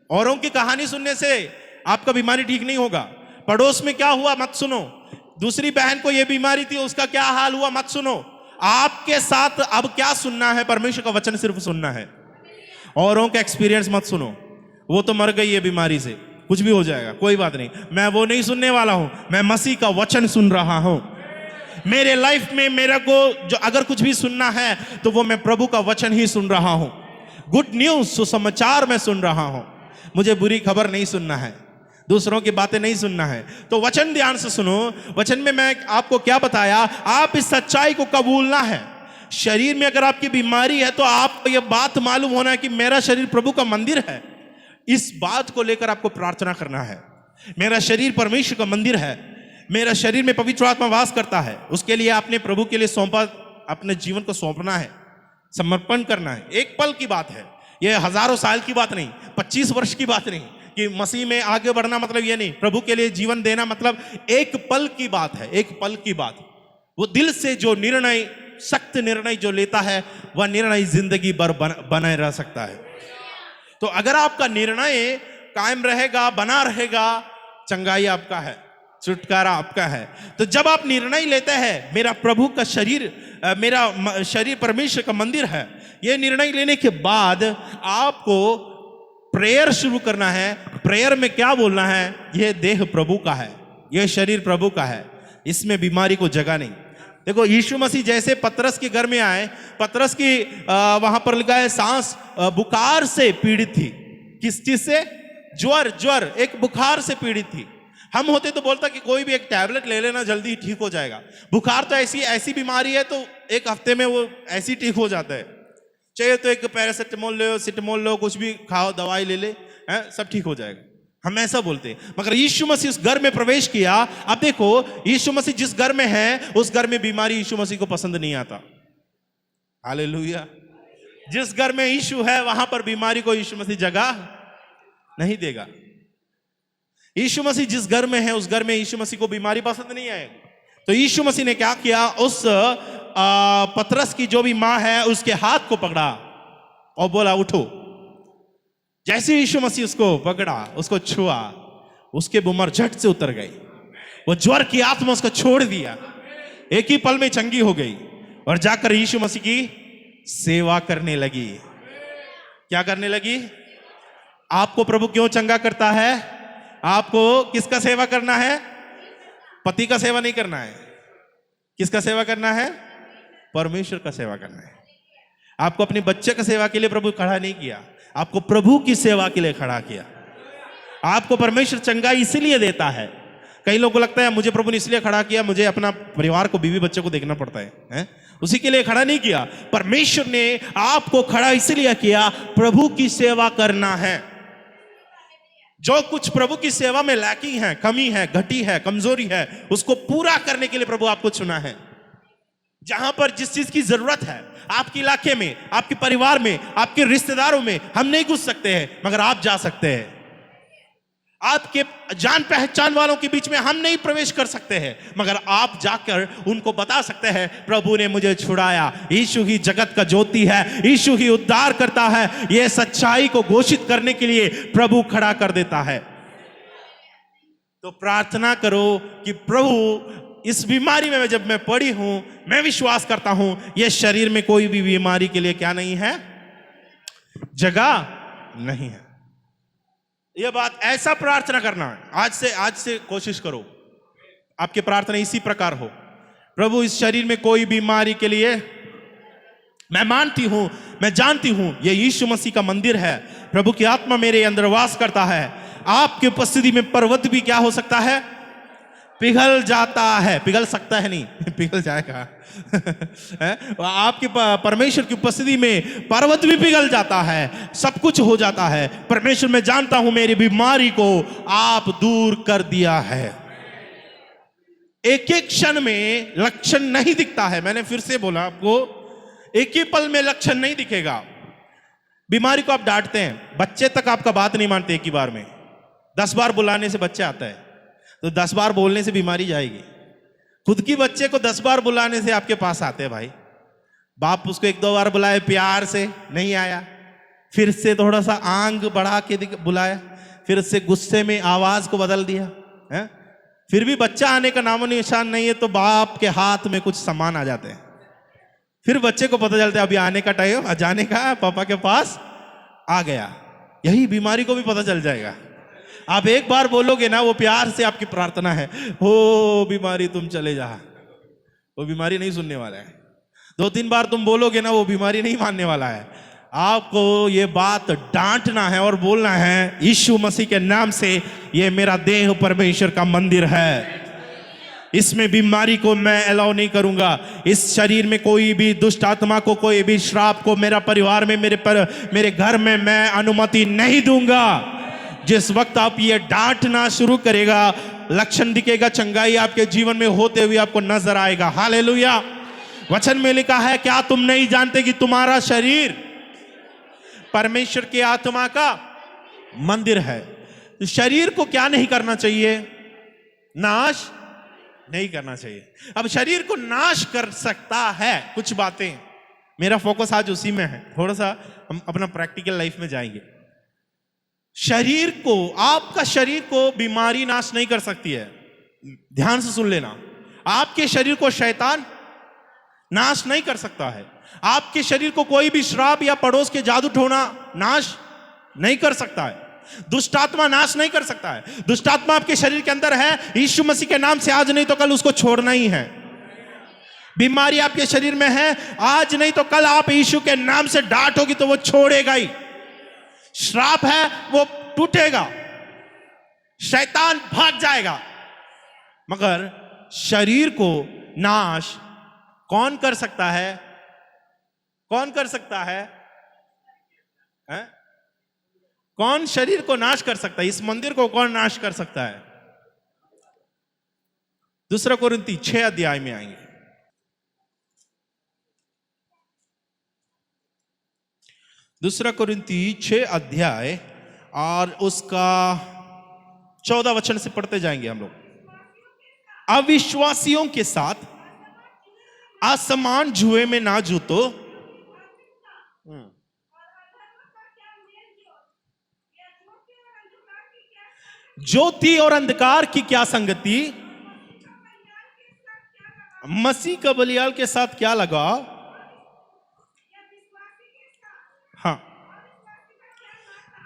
[SPEAKER 1] औरों की कहानी सुनने से आपका बीमारी ठीक नहीं होगा। पड़ोस में क्या हुआ मत सुनो, दूसरी बहन को यह बीमारी थी, उसका क्या हाल हुआ मत सुनो। आपके साथ अब क्या सुनना है? परमेश्वर का वचन सिर्फ सुनना है। औरों का एक्सपीरियंस मत सुनो। वो तो मर गई है बीमारी से, कुछ भी हो जाएगा, कोई बात नहीं। मैं वो नहीं सुनने वाला हूं, मैं मसीह का वचन सुन रहा हूं। मेरे लाइफ में मेरे को जो अगर कुछ भी सुनना है तो वो मैं प्रभु का वचन ही सुन रहा हूं। गुड न्यूज, सुसमाचार मैं सुन रहा हूं। मुझे बुरी खबर नहीं सुनना है, दूसरों की बातें नहीं सुनना है। तो वचन ध्यान से सुनो। वचन में मैं आपको क्या बताया? आप इस सच्चाई को कबूलना है। शरीर में अगर आपकी बीमारी है तो आपको यह बात मालूम होना है कि मेरा शरीर प्रभु का मंदिर है। इस बात को लेकर आपको प्रार्थना करना है। मेरा शरीर परमेश्वर का मंदिर है, मेरा शरीर में पवित्र आत्मा वास करता है। उसके लिए आपने प्रभु के लिए सौंपा, अपने जीवन को सौंपना है, समर्पण करना है। एक पल की बात है, यह हजारों साल की बात नहीं, 25 वर्ष की बात नहीं कि मसीह में आगे बढ़ना मतलब यह नहीं। प्रभु के लिए जीवन देना मतलब एक पल की बात है, एक पल की बात। वो दिल से जो निर्णय, सख्त निर्णय जो लेता है, वह निर्णय जिंदगी भर बना रह सकता है। तो अगर आपका निर्णय कायम रहेगा, बना रहेगा, चंगाई आपका है, छुटकारा आपका है। तो जब आप निर्णय लेते हैं मेरा प्रभु का शरीर, मेरा शरीर परमेश्वर का मंदिर है, यह निर्णय लेने के बाद आपको प्रेयर शुरू करना है। प्रेयर में क्या बोलना है? यह देह प्रभु का है, यह शरीर प्रभु का है, इसमें बीमारी को जगह नहीं। देखो यीशु मसीह जैसे पतरस के घर में आए, पतरस की वहां पर लिखा है सांस बुखार से पीड़ित थी। किस चीज से? ज्वर, एक बुखार से पीड़ित थी। हम होते तो बोलता कि कोई भी एक टैबलेट ले लेना, जल्दी ठीक हो जाएगा। बुखार तो ऐसी बीमारी है तो एक हफ्ते में वो ऐसी ठीक हो जाता है। चाहिए तो एक पैरासिटामोल लो, सिटामोल लो, कुछ भी खाओ, दवाई ले ले, सब ठीक हो जाएगा। हम ऐसा बोलते हैं। मगर यीशु मसीह उस घर में प्रवेश किया। अब देखो यीशु मसीह जिस घर में है, उस घर में बीमारी यीशु मसीह को पसंद नहीं आता। हालेलुया। जिस घर में यीशु है वहां पर बीमारी को यीशु मसीह जगह नहीं देगा। यीशु मसीह जिस घर में है, उस घर में यीशु मसीह को बीमारी पसंद नहीं आएगी। तो यीशु मसीह ने क्या किया? उस पतरस की जो भी मां है उसके हाथ को पकड़ा और बोला उठो। जैसे यीशु मसीह उसको पकड़ा, उसको छुआ, उसके बीमार झट से उतर गई। वो ज्वर की आत्मा उसको छोड़ दिया, एक ही पल में चंगी हो गई और जाकर यीशु मसीह की सेवा करने लगी। क्या करने लगी? आपको प्रभु क्यों चंगा करता है? आपको किसका सेवा करना है? पति का सेवा नहीं करना है। किसका सेवा करना है? परमेश्वर का सेवा करना है। आपको अपने बच्चे का सेवा के लिए प्रभु खड़ा नहीं किया, आपको प्रभु की सेवा के लिए खड़ा किया। आपको परमेश्वर चंगाई इसलिए देता है। कई लोगों को लगता है मुझे प्रभु ने इसलिए खड़ा किया, मुझे अपना परिवार को, बीवी बच्चे को देखना पड़ता है? उसी के लिए खड़ा नहीं किया। परमेश्वर ने आपको खड़ा इसलिए किया, प्रभु की सेवा करना है। जो कुछ प्रभु की सेवा में लैकिंग है, कमी है, घटी है, कमजोरी है, उसको पूरा करने के लिए प्रभु आपको चुना है। जहां पर जिस चीज की जरूरत है आपके इलाके में, आपके परिवार में, आपके रिश्तेदारों में, हम नहीं घुस सकते हैं मगर आप जा सकते हैं। आपके जान पहचान वालों के बीच में हम नहीं प्रवेश कर सकते हैं मगर आप जाकर उनको बता सकते हैं प्रभु ने मुझे छुड़ाया। यीशु ही जगत का ज्योति है, यीशु ही उद्धार करता है। यह सच्चाई को घोषित करने के लिए प्रभु खड़ा कर देता है। तो प्रार्थना करो कि प्रभु इस बीमारी में जब मैं पड़ी हूं, मैं विश्वास करता हूं यह शरीर में कोई भी बीमारी के लिए क्या नहीं है? जगह नहीं है। यह बात ऐसा प्रार्थना करना है। आज से कोशिश करो आपकी प्रार्थना इसी प्रकार हो। प्रभु इस शरीर में कोई बीमारी के लिए, मैं मानती हूं, मैं जानती हूं यह यीशु मसीह का मंदिर है। प्रभु की आत्मा मेरे अंदर वास करता है। आपकी उपस्थिति में पर्वत भी क्या हो सकता है? पिघल जाता है। पिघल सकता है नहीं, पिघल जाएगा। आपके परमेश्वर की उपस्थिति में पर्वत भी पिघल जाता है, सब कुछ हो जाता है। परमेश्वर मैं जानता हूं मेरी बीमारी को आप दूर कर दिया है। एक एक क्षण में लक्षण नहीं दिखता है। मैंने फिर से बोला आपको, एक ही पल में लक्षण नहीं दिखेगा। बीमारी को आप डांटते हैं, बच्चे तक आपका बात नहीं मानते एक ही बार में। 10 बार बुलाने से बच्चा आता है, तो 10 बार बोलने से बीमारी जाएगी। खुद की बच्चे को 10 बार बुलाने से आपके पास आते हैं भाई। बाप उसको 1-2 बार बुलाए प्यार से, नहीं आया, फिर से थोड़ा सा आंग बढ़ा के बुलाया, फिर से गुस्से में आवाज को बदल दिया है, फिर भी बच्चा आने का नामो निशान नहीं है, तो बाप के हाथ में कुछ सामान आ जाते हैं। फिर बच्चे को पता चलता है अभी आने का टाइम, जाने का है, पापा के पास आ गया। यही बीमारी को भी पता चल जाएगा। आप एक बार बोलोगे ना, वो प्यार से आपकी प्रार्थना है, हो बीमारी तुम चले जा, वो बीमारी नहीं सुनने वाला है। 2-3 बार तुम बोलोगे ना, वो बीमारी नहीं मानने वाला है। आपको ये बात डांटना है और बोलना है, यीशु मसीह के नाम से ये मेरा देह परमेश्वर का मंदिर है, इसमें बीमारी को मैं अलाउ नहीं करूंगा। इस शरीर में कोई भी दुष्ट आत्मा को, कोई भी श्राप को मेरा परिवार में, मेरे घर में मैं अनुमति नहीं दूंगा। जिस वक्त आप ये डांटना शुरू करेगा, लक्षण दिखेगा, चंगाई आपके जीवन में होते हुए आपको नजर आएगा। हालेलुया। वचन में लिखा है, क्या तुम नहीं जानते कि तुम्हारा शरीर परमेश्वर की आत्मा का मंदिर है। तो शरीर को क्या नहीं करना चाहिए? नाश नहीं करना चाहिए। अब शरीर को नाश कर सकता है कुछ बातें, मेरा फोकस आज उसी में है। थोड़ा सा हम अपना प्रैक्टिकल लाइफ में जाएंगे। शरीर को, आपका शरीर को बीमारी नाश नहीं कर सकती है। ध्यान से सुन लेना, आपके शरीर को शैतान नाश नहीं कर सकता है। आपके शरीर को कोई भी श्राप या पड़ोस के जादू टोना नाश नहीं कर सकता है। दुष्टात्मा नाश नहीं कर सकता है। दुष्टात्मा आपके शरीर के अंदर है, यीशु मसीह के नाम से आज नहीं तो कल उसको छोड़ना ही है। बीमारी आपके शरीर में है, आज नहीं तो कल आप यीशु के नाम से डांटोगी तो वो छोड़ेगा ही। श्राप है वो टूटेगा, शैतान भाग जाएगा। मगर शरीर को नाश कौन कर सकता है? कौन कर सकता है? कौन शरीर को नाश कर सकता है? इस मंदिर को कौन नाश कर सकता है? 2 कोरिन्थी 6 अध्याय में आएंगे। 2 कोरिन्थी 6 अध्याय और उसका 14 वचन से पढ़ते जाएंगे हम लोग। अविश्वासियों के साथ असमान जुए में ना जूतो, ज्योति और अंधकार की क्या संगति, मसीह का बलियाल के साथ क्या लगा। हाँ,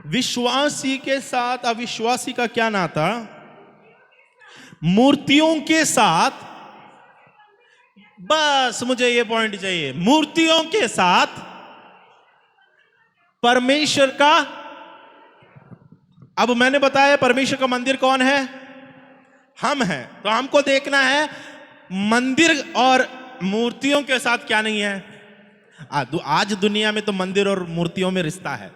[SPEAKER 1] विश्वासी के साथ अविश्वासी का क्या नाता? मूर्तियों के साथ, बस मुझे ये पॉइंट चाहिए, मूर्तियों के साथ परमेश्वर का। अब मैंने बताया परमेश्वर का मंदिर कौन है? हम हैं। तो हमको देखना है मंदिर और मूर्तियों के साथ क्या नहीं है। आज दुनिया में तो मंदिर और मूर्तियों में रिश्ता है,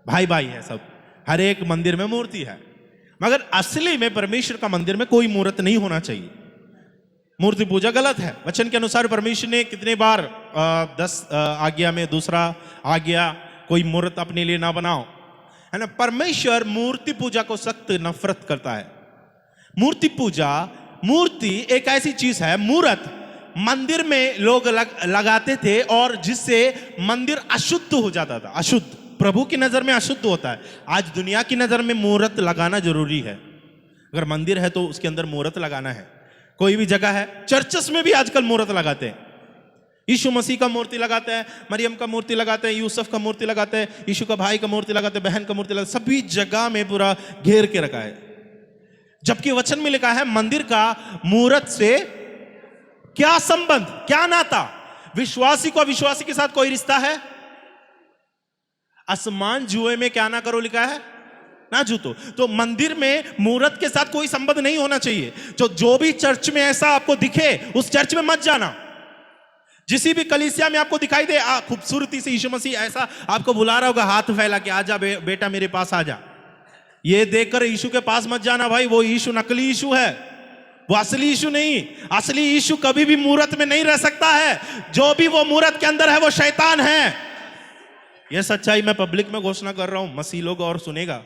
[SPEAKER 1] भाई भाई है सब, हर एक मंदिर में मूर्ति है। मगर असली में परमेश्वर का मंदिर में कोई मूर्त नहीं होना चाहिए। मूर्ति पूजा गलत है। वचन के अनुसार परमेश्वर ने कितने बार 10 आज्ञा में दूसरा आज्ञा, कोई मूर्त अपने लिए ना बनाओ, है ना। परमेश्वर मूर्ति पूजा को सख्त नफरत करता है। मूर्ति पूजा, मूर्ति एक ऐसी चीज है, मूर्त मंदिर में लोग लगाते थे और जिससे मंदिर अशुद्ध हो जाता था। अशुद्ध, प्रभु की नजर में अशुद्ध होता है। आज दुनिया की नजर में मूर्त लगाना जरूरी है। अगर मंदिर है तो उसके अंदर मूर्त लगाना है। कोई भी जगह है, चर्चेस में भी आजकल मूर्त लगाते हैं। यीशु मसीह का मूर्ति लगाते हैं, मरियम का मूर्ति लगाते हैं, यूसुफ का मूर्ति लगाते हैं, यीशु का भाई का मूर्ति लगाते हैं, बहन का मूर्ति लगाते हैं। सभी जगह में पूरा घेर के रखा है। जबकि वचन में लिखा है मंदिर का मूर्त से क्या संबंध, क्या नाता? विश्वासी को अविश्वासी के साथ कोई रिश्ता है? आसमान जुए में क्या ना करो लिखा है, ना जूतो। तो मंदिर में मूर्त के साथ कोई संबंध नहीं होना चाहिए। जो भी चर्च में ऐसा आपको दिखे उस चर्च में मत जाना। जिसी भी कलीसिया में आपको दिखाई दे खूबसूरती से यीशु मसीह ऐसा आपको बुला रहा होगा हाथ फैला के, आजा बेटा मेरे पास आजा, ये देखकर यीशु के पास मत जाना भाई। वो यीशु नकली यीशु है, वो असली यीशु नहीं। असली यीशु कभी भी मूर्त में नहीं रह सकता है। जो भी वो मूर्त के अंदर है वो शैतान है। यह सच्चाई मैं पब्लिक में घोषणा कर रहा हूं, मसीह लोग और सुनेगा।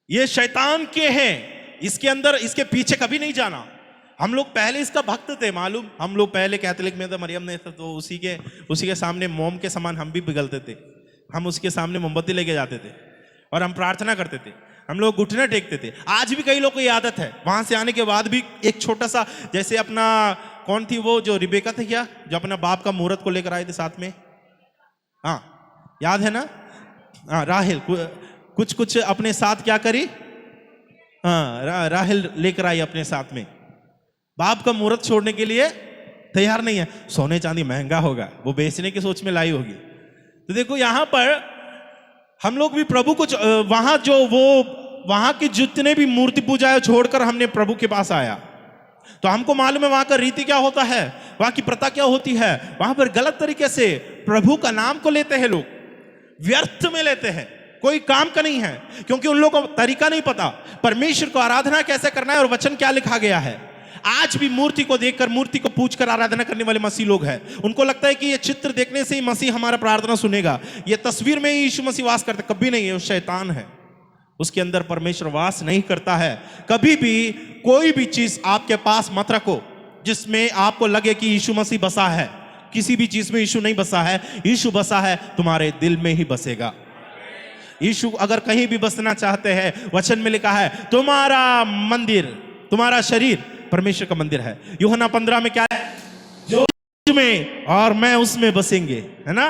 [SPEAKER 1] ये शैतान के हैं, इसके अंदर, इसके पीछे कभी नहीं जाना। हम लोग पहले इसका भक्त थे, मालूम। हम लोग पहले कैथोलिक में थे, मरियम ने था, तो उसी के सामने मोम के समान हम भी पिघलते थे। हम उसके सामने मोमबत्ती लेके जाते थे और हम प्रार्थना करते थे। हम लोग घुटने टेकते थे। आज भी कई लोग को ये आदत है, वहां से आने के बाद भी एक छोटा सा, जैसे अपना कौन थी वो जो रिबेका थी क्या, जो अपना बाप का मुहूर्त को लेकर आए थे साथ में, हाँ याद है ना, हाँ राहेल कुछ कुछ अपने साथ क्या करी, हाँ राहेल लेकर आई अपने साथ में, बाप का मुहूर्त छोड़ने के लिए तैयार नहीं है, सोने चांदी महंगा होगा, वो बेचने की सोच में लाई होगी। तो देखो यहां पर हम लोग भी प्रभु को वहां जो वो वहां की जितने भी मूर्ति पूजा है छोड़कर हमने प्रभु के पास आया, तो हमको मालूम है वहां का रीति क्या होता है, वहां की प्रथा क्या होती है। वहां पर गलत तरीके से प्रभु का नाम को लेते हैं लोग, व्यर्थ में लेते हैं, कोई काम का नहीं है, क्योंकि उन लोगों को तरीका नहीं पता परमेश्वर को आराधना कैसे करना है और वचन क्या लिखा गया है। आज भी मूर्ति को देखकर, मूर्ति को पूजकर आराधना करने वाले मसीह लोग हैं। उनको लगता है कि ये चित्र देखने से ही मसीह हमारा प्रार्थना सुनेगा, ये तस्वीर में ही यीशु मसीह वास करता, कभी नहीं, ये शैतान है, उसके अंदर परमेश्वर वास नहीं करता है। कभी भी कोई भी चीज आपके पास मत रखो जिसमें आपको लगे कि यीशु मसीह बसा है। किसी भी चीज में यीशु नहीं बसा है, यीशु बसा है तुम्हारे दिल में ही बसेगा। यीशु अगर कहीं भी बसना चाहते हैं, वचन में लिखा है तुम्हारा मंदिर, तुम्हारा शरीर परमेश्वर का मंदिर है। यूहन्ना 15 में क्या है, जो मुझ में और मैं उसमें बसेंगे, है ना।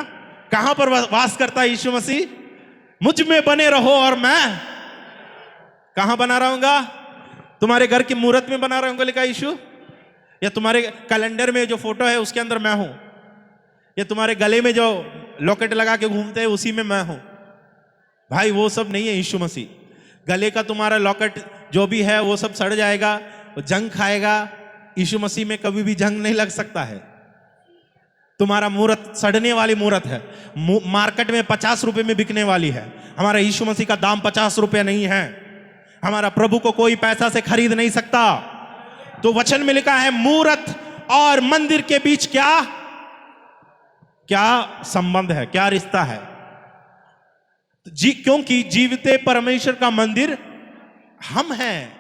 [SPEAKER 1] कहां पर वास करता है यीशु मसीह, मुझ में बने रहो और मैं कहां बना रहूंगा, तुम्हारे घर के मुहूर्त में बना रहूंगा लिखा यीशु, या तुम्हारे कैलेंडर में जो फोटो है उसके अंदर मैं हूं, या तुम्हारे गले में जो लॉकेट लगा के घूमते हैं उसी में मैं हूं। भाई वो सब नहीं है यीशु मसीह। गले का तुम्हारा लॉकेट जो भी है वो सब सड़ जाएगा, वो जंग खाएगा। यीशु मसीह में कभी भी जंग नहीं लग सकता है। तुम्हारा मूर्त सड़ने वाली मूर्त है, मार्केट में 50 रुपए में बिकने वाली है। हमारा यीशु मसीह का दाम 50 रुपए नहीं है। हमारा प्रभु को कोई पैसा से खरीद नहीं सकता। तो वचन में लिखा है मूर्त और मंदिर के बीच क्या क्या संबंध है, क्या रिश्ता है। क्योंकि जीवते परमेश्वर का मंदिर हम हैं।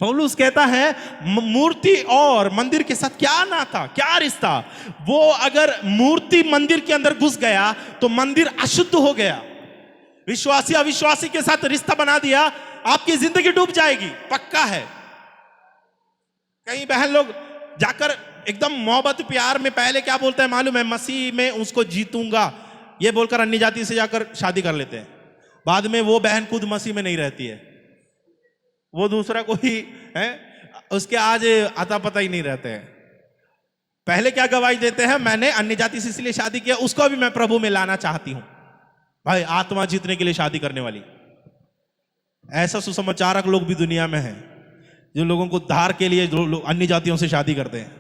[SPEAKER 1] पौलुस कहता है मूर्ति और मंदिर के साथ क्या नाता, क्या रिश्ता। वो अगर मूर्ति मंदिर के अंदर घुस गया तो मंदिर अशुद्ध हो गया। विश्वासी अविश्वासी के साथ रिश्ता बना दिया, आपकी जिंदगी डूब जाएगी, पक्का है। कई बहन लोग जाकर एकदम मोहब्बत प्यार में पहले क्या बोलते हैं मालूम है, मसीह में उसको जीतूंगा ये बोलकर अन्य जाति से जाकर शादी कर लेते हैं। बाद में वो बहन खुद मसीह में नहीं रहती है, वो दूसरा कोई है, उसके आज अता पता ही नहीं रहते हैं। पहले क्या गवाही देते हैं, मैंने अन्य जाति से इसलिए शादी किया, उसको भी मैं प्रभु में लाना चाहती हूं। भाई आत्मा जीतने के लिए शादी करने वाली ऐसा सुसमाचारक लोग भी दुनिया में हैं, जो लोगों को उद्धार के लिए अन्य जातियों से शादी करते हैं।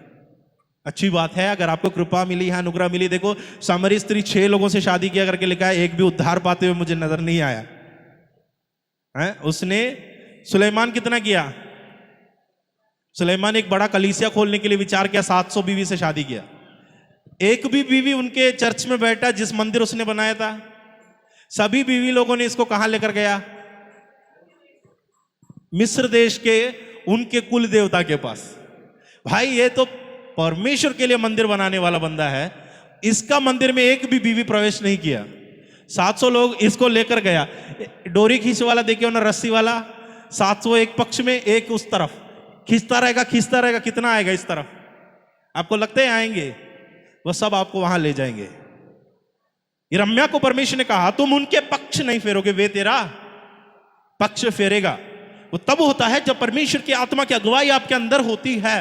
[SPEAKER 1] अच्छी बात है, अगर आपको कृपा मिली है, अनुग्रह मिली। देखो सामरी स्त्री 6 लोगों से शादी किया करके लिखा है, एक भी उद्धार पाते हुए मुझे नजर नहीं आया है। उसने सुलेमान कितना किया, सुलेमान एक बड़ा कलीसिया खोलने के लिए विचार किया, 700 बीवी से शादी किया। एक भी बीवी उनके चर्च में बैठा जिस मंदिर उसने बनाया था, सभी बीवी लोगों ने इसको कहां लेकर गया, मिस्र देश के उनके कुल देवता के पास। भाई ये तो परमेश्वर के लिए मंदिर बनाने वाला बंदा है, इसका मंदिर में एक भी बीवी प्रवेश नहीं किया। 700 लोग इसको लेकर गया, डोरी खींच वाला देखिए ना, रस्सी वाला, 700 एक पक्ष में एक उस तरफ, खींचता रहेगा, कितना आएगा इस तरफ, आपको लगता है आएंगे, वो सब आपको वहां ले जाएंगे। यिर्मयाह को परमेश्वर ने कहा तुम उनके पक्ष नहीं फेरोगे, वे तेरा पक्ष फेरेगा। वो तब होता है जब परमेश्वर की आत्मा की अगुवाई आपके अंदर होती है।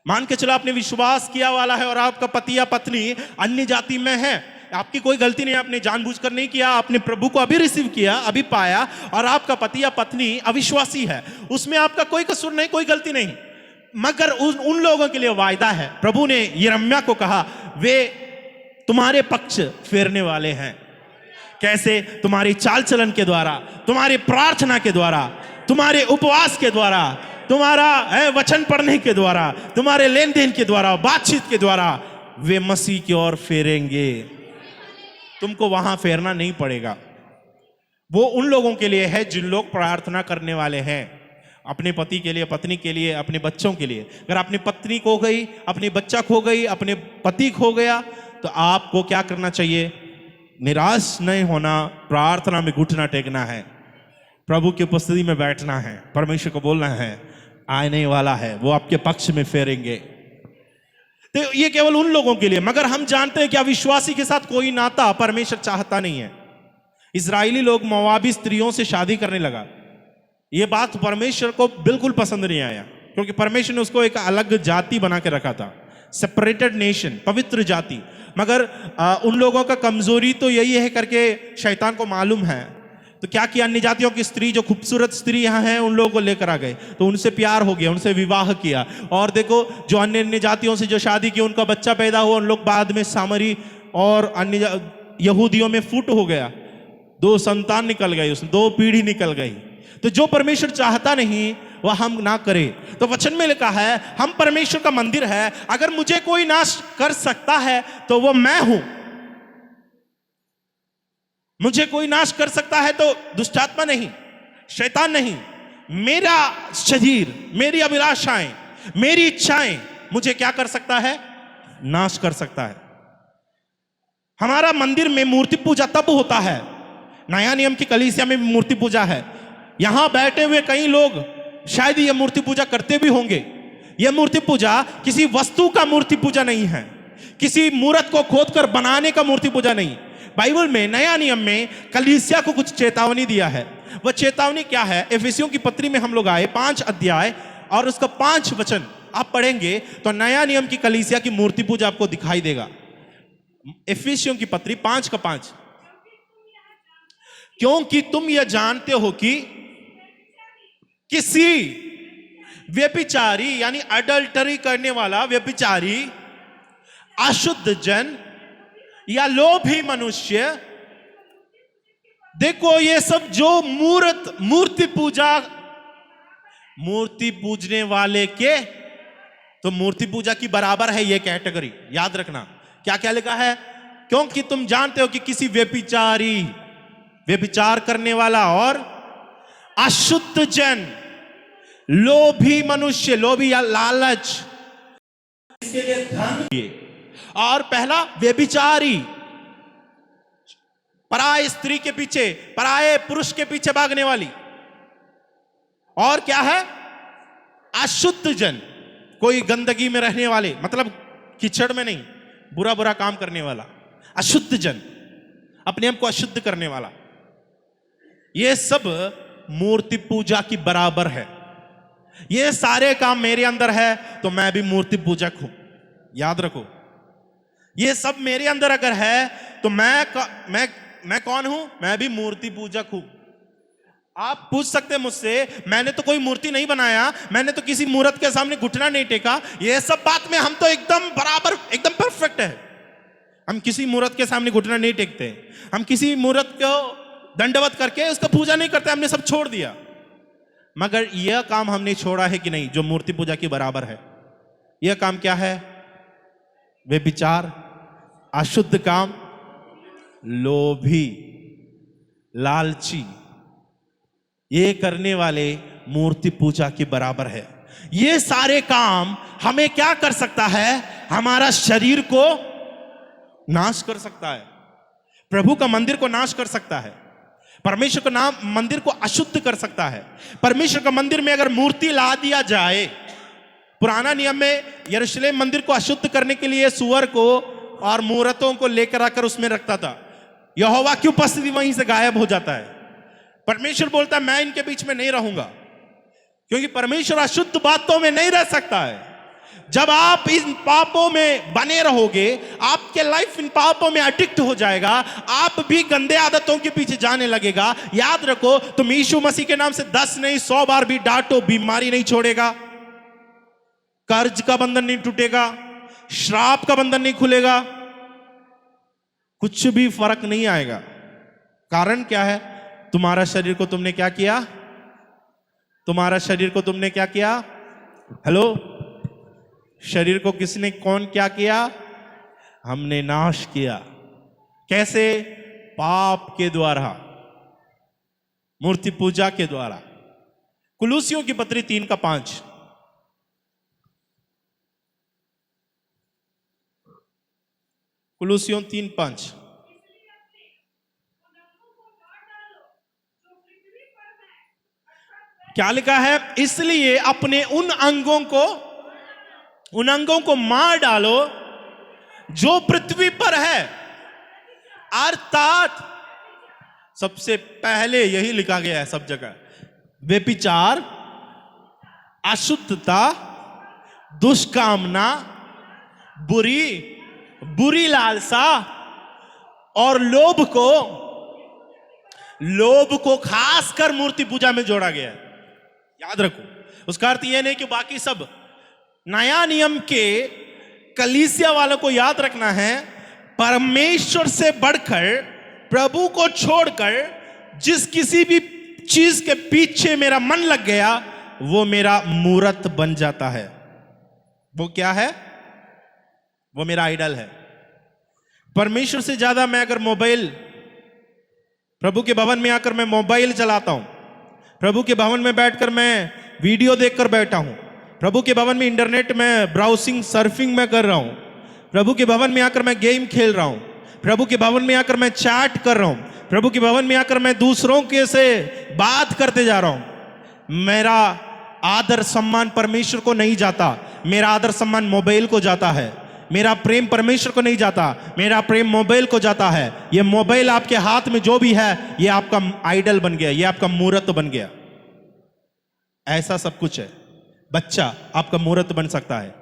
[SPEAKER 1] मान के चलो आपने विश्वास किया वाला है और आपका पति या पत्नी अन्य जाति में है, आपकी कोई गलती नहीं, आपने जानबूझकर नहीं किया, आपने प्रभु को अभी रिसीव किया, अभी पाया, और आपका पति या पत्नी अविश्वासी है, उसमें आपका कोई कसूर नहीं, कोई गलती नहीं। मगर उन लोगों के लिए वायदा है, प्रभु ने यिर्मयाह को कहा वे तुम्हारे पक्ष फेरने वाले हैं। कैसे? तुम्हारी चाल चलन के द्वारा, तुम्हारी प्रार्थना के द्वारा, तुम्हारे उपवास के द्वारा, तुम्हारा वचन पढ़ने के द्वारा, तुम्हारे लेन देन के द्वारा, बातचीत के द्वारा वे मसीह की ओर फेरेंगे। तुमको वहां फेरना नहीं पड़ेगा। वो उन लोगों के लिए है जिन लोग प्रार्थना करने वाले हैं, अपने पति के लिए, पत्नी के लिए, अपने बच्चों के लिए। अगर अपनी पत्नी खो गई, अपनी बच्चा खो गई, अपने पति खो गया, तो आपको क्या करना चाहिए? निराश नहीं होना, प्रार्थना में घुटना टेकना है। प्रभु की उपस्थिति में बैठना है, परमेश्वर को बोलना है, आने वाला है, वो आपके पक्ष में फेरेंगे। तो ये केवल उन लोगों के लिए, मगर हम जानते हैं कि अविश्वासी के साथ कोई नाता परमेश्वर चाहता नहीं है। इजरायली लोग मोआबी स्त्रियों से शादी करने लगा, ये बात परमेश्वर को बिल्कुल पसंद नहीं आया, क्योंकि परमेश्वर ने उसको एक अलग जाति बना के रखा था, सेपरेटेड नेशन, पवित्र जाति। मगर उन लोगों का कमजोरी तो यही है करके शैतान को मालूम है, तो क्या किया, अन्य जातियों की स्त्री, जो खूबसूरत स्त्री यहाँ है, उन लोगों को लेकर आ गए, तो उनसे प्यार हो गया, उनसे विवाह किया। और देखो, जो अन्य अन्य जातियों से जो शादी की, उनका बच्चा पैदा हुआ, उन लोग बाद में सामरी और अन्य यहूदियों में फुट हो गया, 2 संतान निकल गई, उसमें 2 पीढ़ी निकल गई। तो जो परमेश्वर चाहता नहीं वह हम ना करें। तो वचन में लिखा है, हम परमेश्वर का मंदिर है, अगर मुझे कोई नाश कर सकता है तो वो मैं हूं। मुझे कोई नाश कर सकता है तो दुष्टात्मा नहीं, शैतान नहीं, मेरा शरीर, मेरी अभिलाषाएं, मेरी इच्छाएं मुझे क्या कर सकता है, नाश कर सकता है। हमारा मंदिर में मूर्ति पूजा तब होता है, नया नियम की कलीसिया में मूर्ति पूजा है। यहां बैठे हुए कई लोग शायद ये मूर्ति पूजा करते भी होंगे। यह मूर्ति पूजा किसी वस्तु का मूर्ति पूजा नहीं है, किसी मूर्त को खोदकर बनाने का मूर्ति पूजा नहीं। बाइबल में, नया नियम में कलीसिया को कुछ चेतावनी दिया है। वह चेतावनी क्या है? एफिसियों की पत्री में हम लोग आए, 5 अध्याय और उसका 5 वचन आप पढ़ेंगे तो नया नियम की कलीसिया की मूर्ति पूजा आपको दिखाई देगा। एफिसियों की पत्री 5 का 5, क्योंकि तुम यह जानते हो कि किसी व्यभिचारी यानी अडल्टरी करने वाला व्यभिचारी, अशुद्ध जन या लोभी मनुष्य, देखो ये सब जो मूर्ति पूजने वाले के, तो मूर्ति पूजा की बराबर है ये कैटेगरी, याद रखना। क्या क्या लिखा है? क्योंकि तुम जानते हो कि किसी व्यभिचारी, व्यभिचार करने वाला और अशुद्ध जन, लोभी मनुष्य, लोभी या लालच, इसके लिए धन, और पहला व्यभिचारी, पराये स्त्री के पीछे, पराये पुरुष के पीछे भागने वाली, और क्या है? अशुद्ध जन, कोई गंदगी में रहने वाले, मतलब कीचड़ में नहीं, बुरा बुरा काम करने वाला, अशुद्ध जन, अपने आप को अशुद्ध करने वाला। ये सब मूर्ति पूजा की बराबर है। ये सारे काम मेरे अंदर है तो मैं भी मूर्ति पूजक हूं, याद रखो। ये सब मेरे अंदर अगर है तो मैं कौन हूं? मैं भी मूर्ति पूजक हूं। आप पूछ सकते हैं मुझसे, मैंने तो कोई मूर्ति नहीं बनाया, मैंने तो किसी मूर्त के सामने घुटना नहीं टेका, ये सब बात में हम तो एकदम बराबर, एकदम परफेक्ट है। हम किसी मूर्त के सामने घुटना नहीं टेकते, हम किसी मूर्त को दंडवत करके उसका पूजा नहीं करते, हमने सब छोड़ दिया। मगर यह काम हमने छोड़ा है कि नहीं, जो मूर्ति पूजा के बराबर है। यह काम क्या है? व्यभिचार, अशुद्ध काम, लोभी, लालची, ये करने वाले मूर्ति पूजा के बराबर है। ये सारे काम हमें क्या कर सकता है? हमारा शरीर को नाश कर सकता है, प्रभु का मंदिर को नाश कर सकता है, परमेश्वर का नाम मंदिर को अशुद्ध कर सकता है। परमेश्वर का मंदिर में अगर मूर्ति ला दिया जाए, पुराना नियम में यरूशलेम मंदिर को अशुद्ध करने के लिए सुअर को और मूर्तों को लेकर आकर उसमें रखता था। यहोवा की उपस्थिति वहीं से गायब हो जाता है। परमेश्वर बोलता है मैं इनके बीच में नहीं रहूंगा, क्योंकि परमेश्वर अशुद्ध बातों में नहीं रह सकता है। जब आप इन पापों में बने रहोगे, आपके लाइफ इन पापों में एडिक्ट हो जाएगा, आप भी गंदे आदतों के पीछे जाने लगेगा। याद रखो, तुम यीशु मसीह के नाम से 10 नहीं 100 बार भी डांटो, बीमारी नहीं छोड़ेगा, कर्ज का बंधन नहीं टूटेगा, श्राप का बंधन नहीं खुलेगा, कुछ भी फर्क नहीं आएगा। कारण क्या है? तुम्हारा शरीर को तुमने क्या किया? तुम्हारा शरीर को तुमने क्या किया? हेलो, शरीर को किसने, कौन क्या किया? हमने नाश किया। कैसे? पाप के द्वारा, मूर्ति पूजा के द्वारा। कुलूसियों की पत्री 3 का 5, कुलूसियों 3:5। क्या लिखा है? इसलिए अपने उन अंगों को मार डालो जो पृथ्वी पर है, अर्थात सबसे पहले यही लिखा गया है सब जगह, व्यभिचार, अशुद्धता, दुष्कामना, बुरी लालसा और लोभ को खासकर मूर्ति पूजा में जोड़ा गया है। याद रखो, उसका अर्थ यह नहीं कि बाकी सब, नया नियम के कलीसिया वालों को याद रखना है, परमेश्वर से बढ़कर, प्रभु को छोड़कर जिस किसी भी चीज के पीछे मेरा मन लग गया, वो मेरा मूर्त बन जाता है। वो क्या है? वो मेरा आइडल है। परमेश्वर से ज्यादा मैं अगर प्रभु के भवन में आकर मैं मोबाइल चलाता हूं, प्रभु के भवन में बैठकर मैं वीडियो देखकर बैठा हूं, प्रभु के भवन में इंटरनेट में ब्राउजिंग सर्फिंग में कर रहा हूं, प्रभु के भवन में आकर मैं गेम खेल रहा हूं, प्रभु के भवन में आकर मैं चैट कर रहा हूं, प्रभु के भवन में आकर मैं दूसरों के से बात करते जा रहा हूं, मेरा आदर सम्मान परमेश्वर को नहीं जाता, मेरा आदर सम्मान मोबाइल को जाता है। मेरा प्रेम परमेश्वर को नहीं जाता, मेरा प्रेम मोबाइल को जाता है। ये मोबाइल आपके हाथ में जो भी है, ये आपका आइडल बन गया, ये आपका मूर्त बन गया। ऐसा सब कुछ है। बच्चा आपका मूर्त बन सकता है,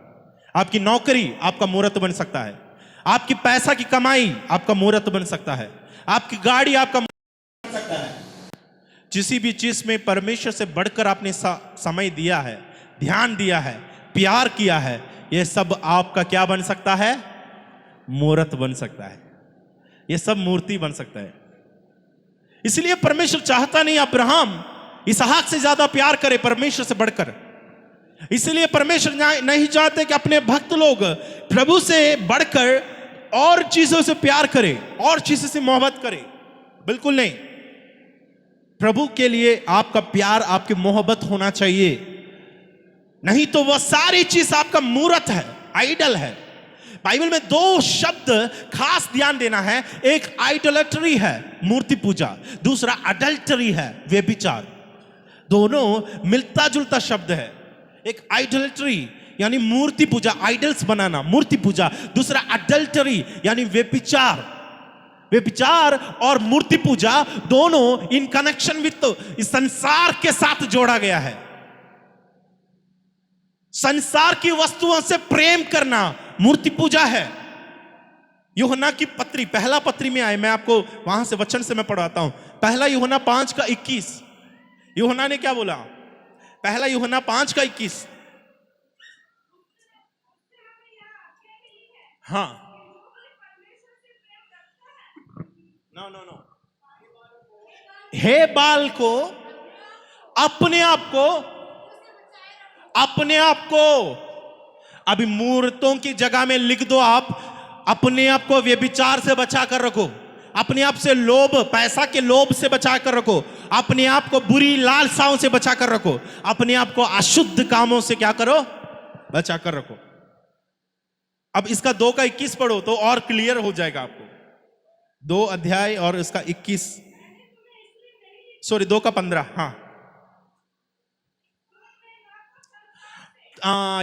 [SPEAKER 1] आपकी नौकरी आपका मूर्त बन सकता है, आपकी पैसा की कमाई आपका मूर्त बन सकता है, आपकी गाड़ी आपका मूर्त बन सकता है। किसी भी चीज में परमेश्वर से बढ़कर आपने समय दिया है, ध्यान दिया है, प्यार किया है, ये सब आपका क्या बन सकता है? मूर्त बन सकता है। ये सब मूर्ति बन सकता है। इसलिए परमेश्वर चाहता नहीं अब्राहम इसहाक से ज्यादा प्यार करे परमेश्वर से बढ़कर। इसलिए परमेश्वर नहीं चाहते कि अपने भक्त लोग प्रभु से बढ़कर और चीजों से प्यार करे, और चीजों से मोहब्बत करे। बिल्कुल नहीं। प्रभु के लिए आपका प्यार, आपकी मोहब्बत होना चाहिए, नहीं तो वह सारी चीज आपका मूर्त है, आइडल है। बाइबल में दो शब्द खास ध्यान देना है, एक आइडोलेटरी है, मूर्ति पूजा, दूसरा अडल्टरी है, व्यभिचार। दोनों मिलता जुलता शब्द है। एक आइडोलेटरी यानी मूर्ति पूजा, आइडल्स बनाना, मूर्ति पूजा, दूसरा अडल्टरी यानी व्यभिचार। व्यभिचार और मूर्ति पूजा दोनों इन कनेक्शन विद इस संसार के साथ जोड़ा गया है। संसार की वस्तुओं से प्रेम करना मूर्ति पूजा है। यूहन्ना की पत्री, पहला पत्री में आए, मैं आपको वहां से वचन से मैं पढ़ाता हूं। पहला यूहन्ना 5:21। यूहन्ना ने क्या बोला? पहला यूहन्ना 5:21। हाँ, नो, हे बाल को अपने आप को अभी मूर्तों की जगह में लिख दो, आप अपने आप को व्यभिचार से बचा कर रखो, अपने आप से लोभ, पैसा के लोभ से बचा कर रखो, अपने आप को बुरी लालसाओं से बचा कर रखो, अपने आप को अशुद्ध कामों से क्या करो? बचा कर रखो। अब इसका 2:21 पढ़ो तो और क्लियर हो जाएगा आपको। 2 अध्याय और इसका 21, सॉरी 2:15। हाँ,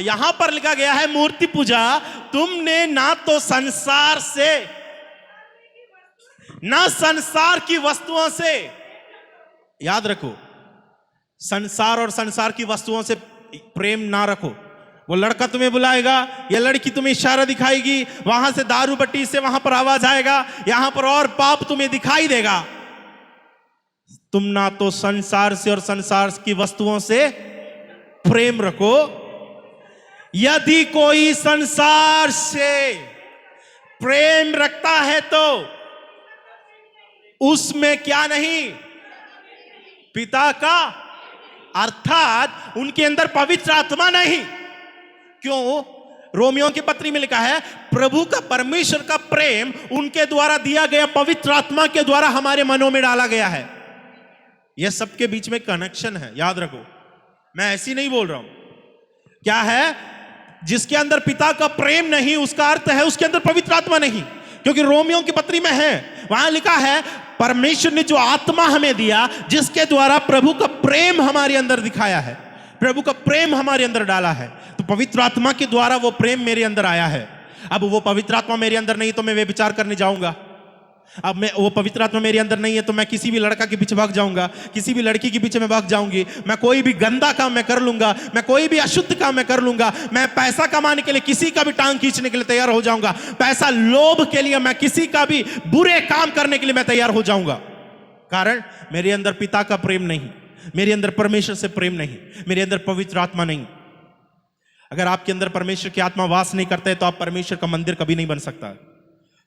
[SPEAKER 1] यहां पर लिखा गया है मूर्ति पूजा तुमने ना तो संसार से, ना संसार की वस्तुओं से, याद रखो, संसार और संसार की वस्तुओं से प्रेम ना रखो। वो लड़का तुम्हें बुलाएगा, या लड़की तुम्हें इशारा दिखाएगी, वहां से दारू बट्टी से वहां पर आवाज आएगा, यहां पर और पाप तुम्हें दिखाई देगा। तुम ना तो संसार से और संसार की वस्तुओं से प्रेम रखो। यदि कोई संसार से प्रेम रखता है तो उसमें क्या नहीं? पिता का, अर्थात उनके अंदर पवित्र आत्मा नहीं। क्यों? रोमियो की पत्री में लिखा है प्रभु का, परमेश्वर का प्रेम उनके द्वारा दिया गया पवित्र आत्मा के द्वारा हमारे मनों में डाला गया है। यह सबके बीच में कनेक्शन है, याद रखो। मैं ऐसी नहीं बोल रहा हूं। क्या है? जिसके अंदर पिता का प्रेम नहीं, उसका अर्थ है उसके अंदर पवित्र आत्मा नहीं। क्योंकि रोमियो की पत्री में है, वहां लिखा है परमेश्वर ने जो आत्मा हमें दिया, जिसके द्वारा प्रभु का प्रेम हमारे अंदर दिखाया है, प्रभु का प्रेम हमारे अंदर डाला है, तो पवित्र आत्मा के द्वारा वो प्रेम मेरे अंदर आया है। अब वो पवित्र आत्मा मेरे अंदर नहीं तो मैं व्यभिचार करने जाऊंगा। अब मैं वो पवित्र आत्मा मेरे अंदर नहीं है तो मैं किसी भी लड़का के पीछे भाग जाऊंगा, किसी भी लड़की के पीछे मैं भाग जाऊंगी, मैं कोई भी गंदा काम मैं कर लूंगा, मैं कोई भी अशुद्ध काम मैं कर लूंगा, मैं पैसा कमाने के लिए किसी का भी टांग खींचने के लिए तैयार हो जाऊंगा, पैसा लोभ के लिए मैं किसी का भी बुरे काम करने के लिए मैं तैयार हो जाऊंगा। कारण मेरे अंदर पिता का प्रेम नहीं, मेरे अंदर परमेश्वर से प्रेम नहीं, मेरे अंदर पवित्र आत्मा नहीं। अगर आपके अंदर परमेश्वर की आत्मा वास नहीं करता है तो आप परमेश्वर का मंदिर कभी नहीं बन सकता।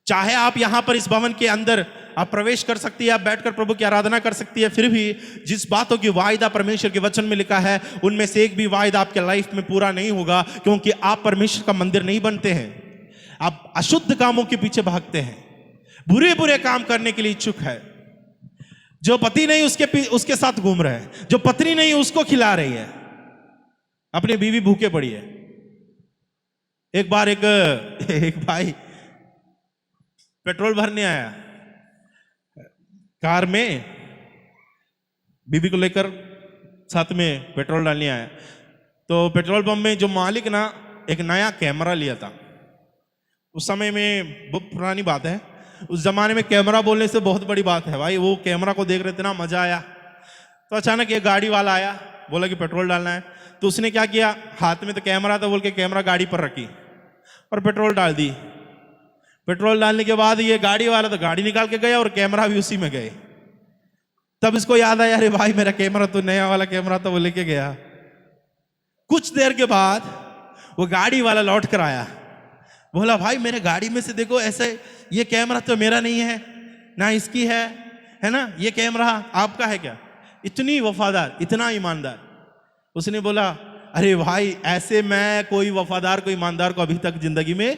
[SPEAKER 1] चाहे आप यहां पर इस भवन के अंदर आप प्रवेश कर सकती है, आप बैठकर प्रभु की आराधना कर सकती है, फिर भी जिस बातों की वायदा परमेश्वर के वचन में लिखा है उनमें से एक भी वायदा आपके लाइफ में पूरा नहीं होगा, क्योंकि आप परमेश्वर का मंदिर नहीं बनते हैं। आप अशुद्ध कामों के पीछे भागते हैं, बुरे बुरे काम करने के लिए इच्छुक है। जो पति नहीं उसके साथ घूम रहे हैं, जो पत्नी नहीं उसको खिला रही है, अपनी बीवी भूखे पड़ी है। एक बार एक भाई पेट्रोल भरने आया, कार में बीबी को लेकर साथ में पेट्रोल डालने आया। तो पेट्रोल पंप में जो मालिक ना एक नया कैमरा लिया था। उस समय में बहुत पुरानी बात है, उस जमाने में कैमरा बोलने से बहुत बड़ी बात है भाई। वो कैमरा को देख रहे थे ना, मजा आया। तो अचानक एक गाड़ी वाला आया, बोला कि पेट्रोल डालना है। तो उसने क्या किया, हाथ में तो कैमरा था, बोल के कैमरा गाड़ी पर रखी और पेट्रोल डाल दी। पेट्रोल डालने के बाद ये गाड़ी वाला तो गाड़ी निकाल के गया और कैमरा भी उसी में गए। तब इसको याद आया, अरे भाई मेरा कैमरा तो नया वाला कैमरा तो वो लेके गया। कुछ देर के बाद वो गाड़ी वाला लौट कर आया, बोला भाई मेरे गाड़ी में से देखो, ऐसे ये कैमरा तो मेरा नहीं है ना इसकी है ना, ये कैमरा आपका है क्या? इतनी वफादार, इतना ईमानदार। उसने बोला अरे भाई ऐसे मैं कोई वफादार कोई ईमानदार को अभी तक जिंदगी में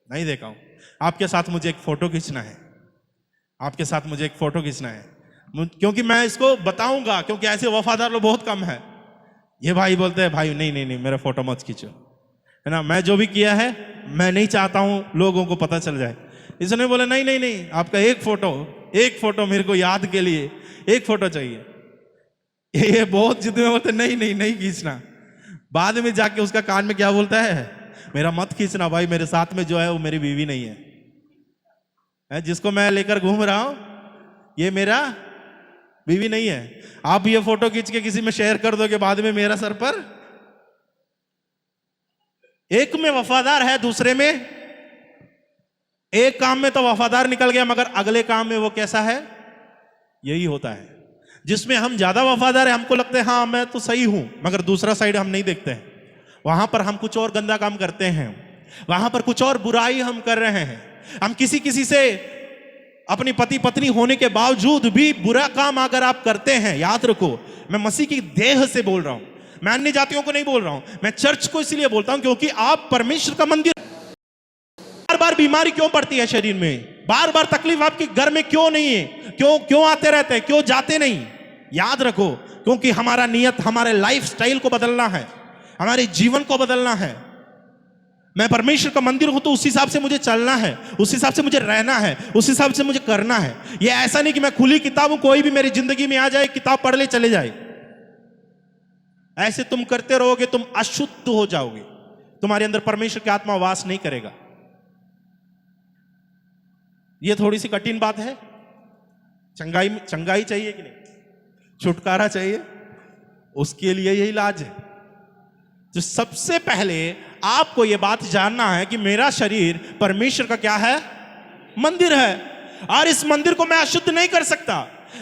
[SPEAKER 1] नहीं देखा हूं। आपके साथ मुझे एक फोटो खींचना है, आपके साथ मुझे एक फोटो खींचना है, क्योंकि मैं इसको बताऊंगा, क्योंकि ऐसे वफादार लोग बहुत कम है। ये भाई बोलते हैं भाई नहीं नहीं नहीं मेरा फोटो मत खींचो, है ना, मैं जो भी किया है मैं नहीं चाहता हूं लोगों को पता चल जाए। इसने बोला नहीं नहीं नहीं, आपका एक फोटो मेरे को याद के लिए एक फोटो चाहिए। ये बहुत जिद में बोलते नहीं नहीं नहीं खींचना। बाद में जाके उसका कान में क्या बोलता है, मेरा मत खींचना भाई, मेरे साथ में जो है वो मेरी बीवी नहीं है, जिसको मैं लेकर घूम रहा हूं ये मेरा बीवी नहीं है। आप ये फोटो खींच के किसी में शेयर कर दोगे, बाद में मेरा सर पर। एक में वफादार है, दूसरे में एक काम में तो वफादार निकल गया, मगर अगले काम में वो कैसा है। यही होता है जिसमें हम ज्यादा वफादार है, हमको लगता है हाँ मैं तो सही हूं, मगर दूसरा साइड हम नहीं देखते हैं। वहां पर हम कुछ और गंदा काम करते हैं, वहां पर कुछ और बुराई हम कर रहे हैं। हम किसी से अपनी पति पत्नी होने के बावजूद भी बुरा काम अगर आप करते हैं, याद रखो मैं मसीह की देह से बोल रहा हूं, मैं अन्य जातियों को नहीं बोल रहा हूं, मैं चर्च को इसलिए बोलता हूं क्योंकि आप परमेश्वर का मंदिर। बार बार बीमारी क्यों पड़ती है शरीर में, बार बार तकलीफ आपके घर में क्यों नहीं है, क्यों आते रहते हैं, क्यों जाते नहीं? याद रखो क्योंकि हमारा नियत हमारे लाइफ स्टाइल को बदलना है, हमारे जीवन को बदलना है। मैं परमेश्वर का मंदिर हूं तो उस हिसाब से मुझे चलना है, उस हिसाब से मुझे रहना है, उस हिसाब से मुझे करना है। यह ऐसा नहीं कि मैं खुली किताब हूं, कोई भी मेरी जिंदगी में आ जाए किताब पढ़ ले चले जाए। ऐसे तुम करते रहोगे तुम अशुद्ध हो जाओगे, तुम्हारे अंदर परमेश्वर की आत्मा वास नहीं करेगा। यह थोड़ी सी कठिन बात है। चंगाई चाहिए कि नहीं, छुटकारा चाहिए, उसके लिए यही इलाज है। तो सबसे पहले आपको यह बात जानना है कि मेरा शरीर परमेश्वर का क्या है, मंदिर है, और इस मंदिर को मैं अशुद्ध नहीं कर सकता।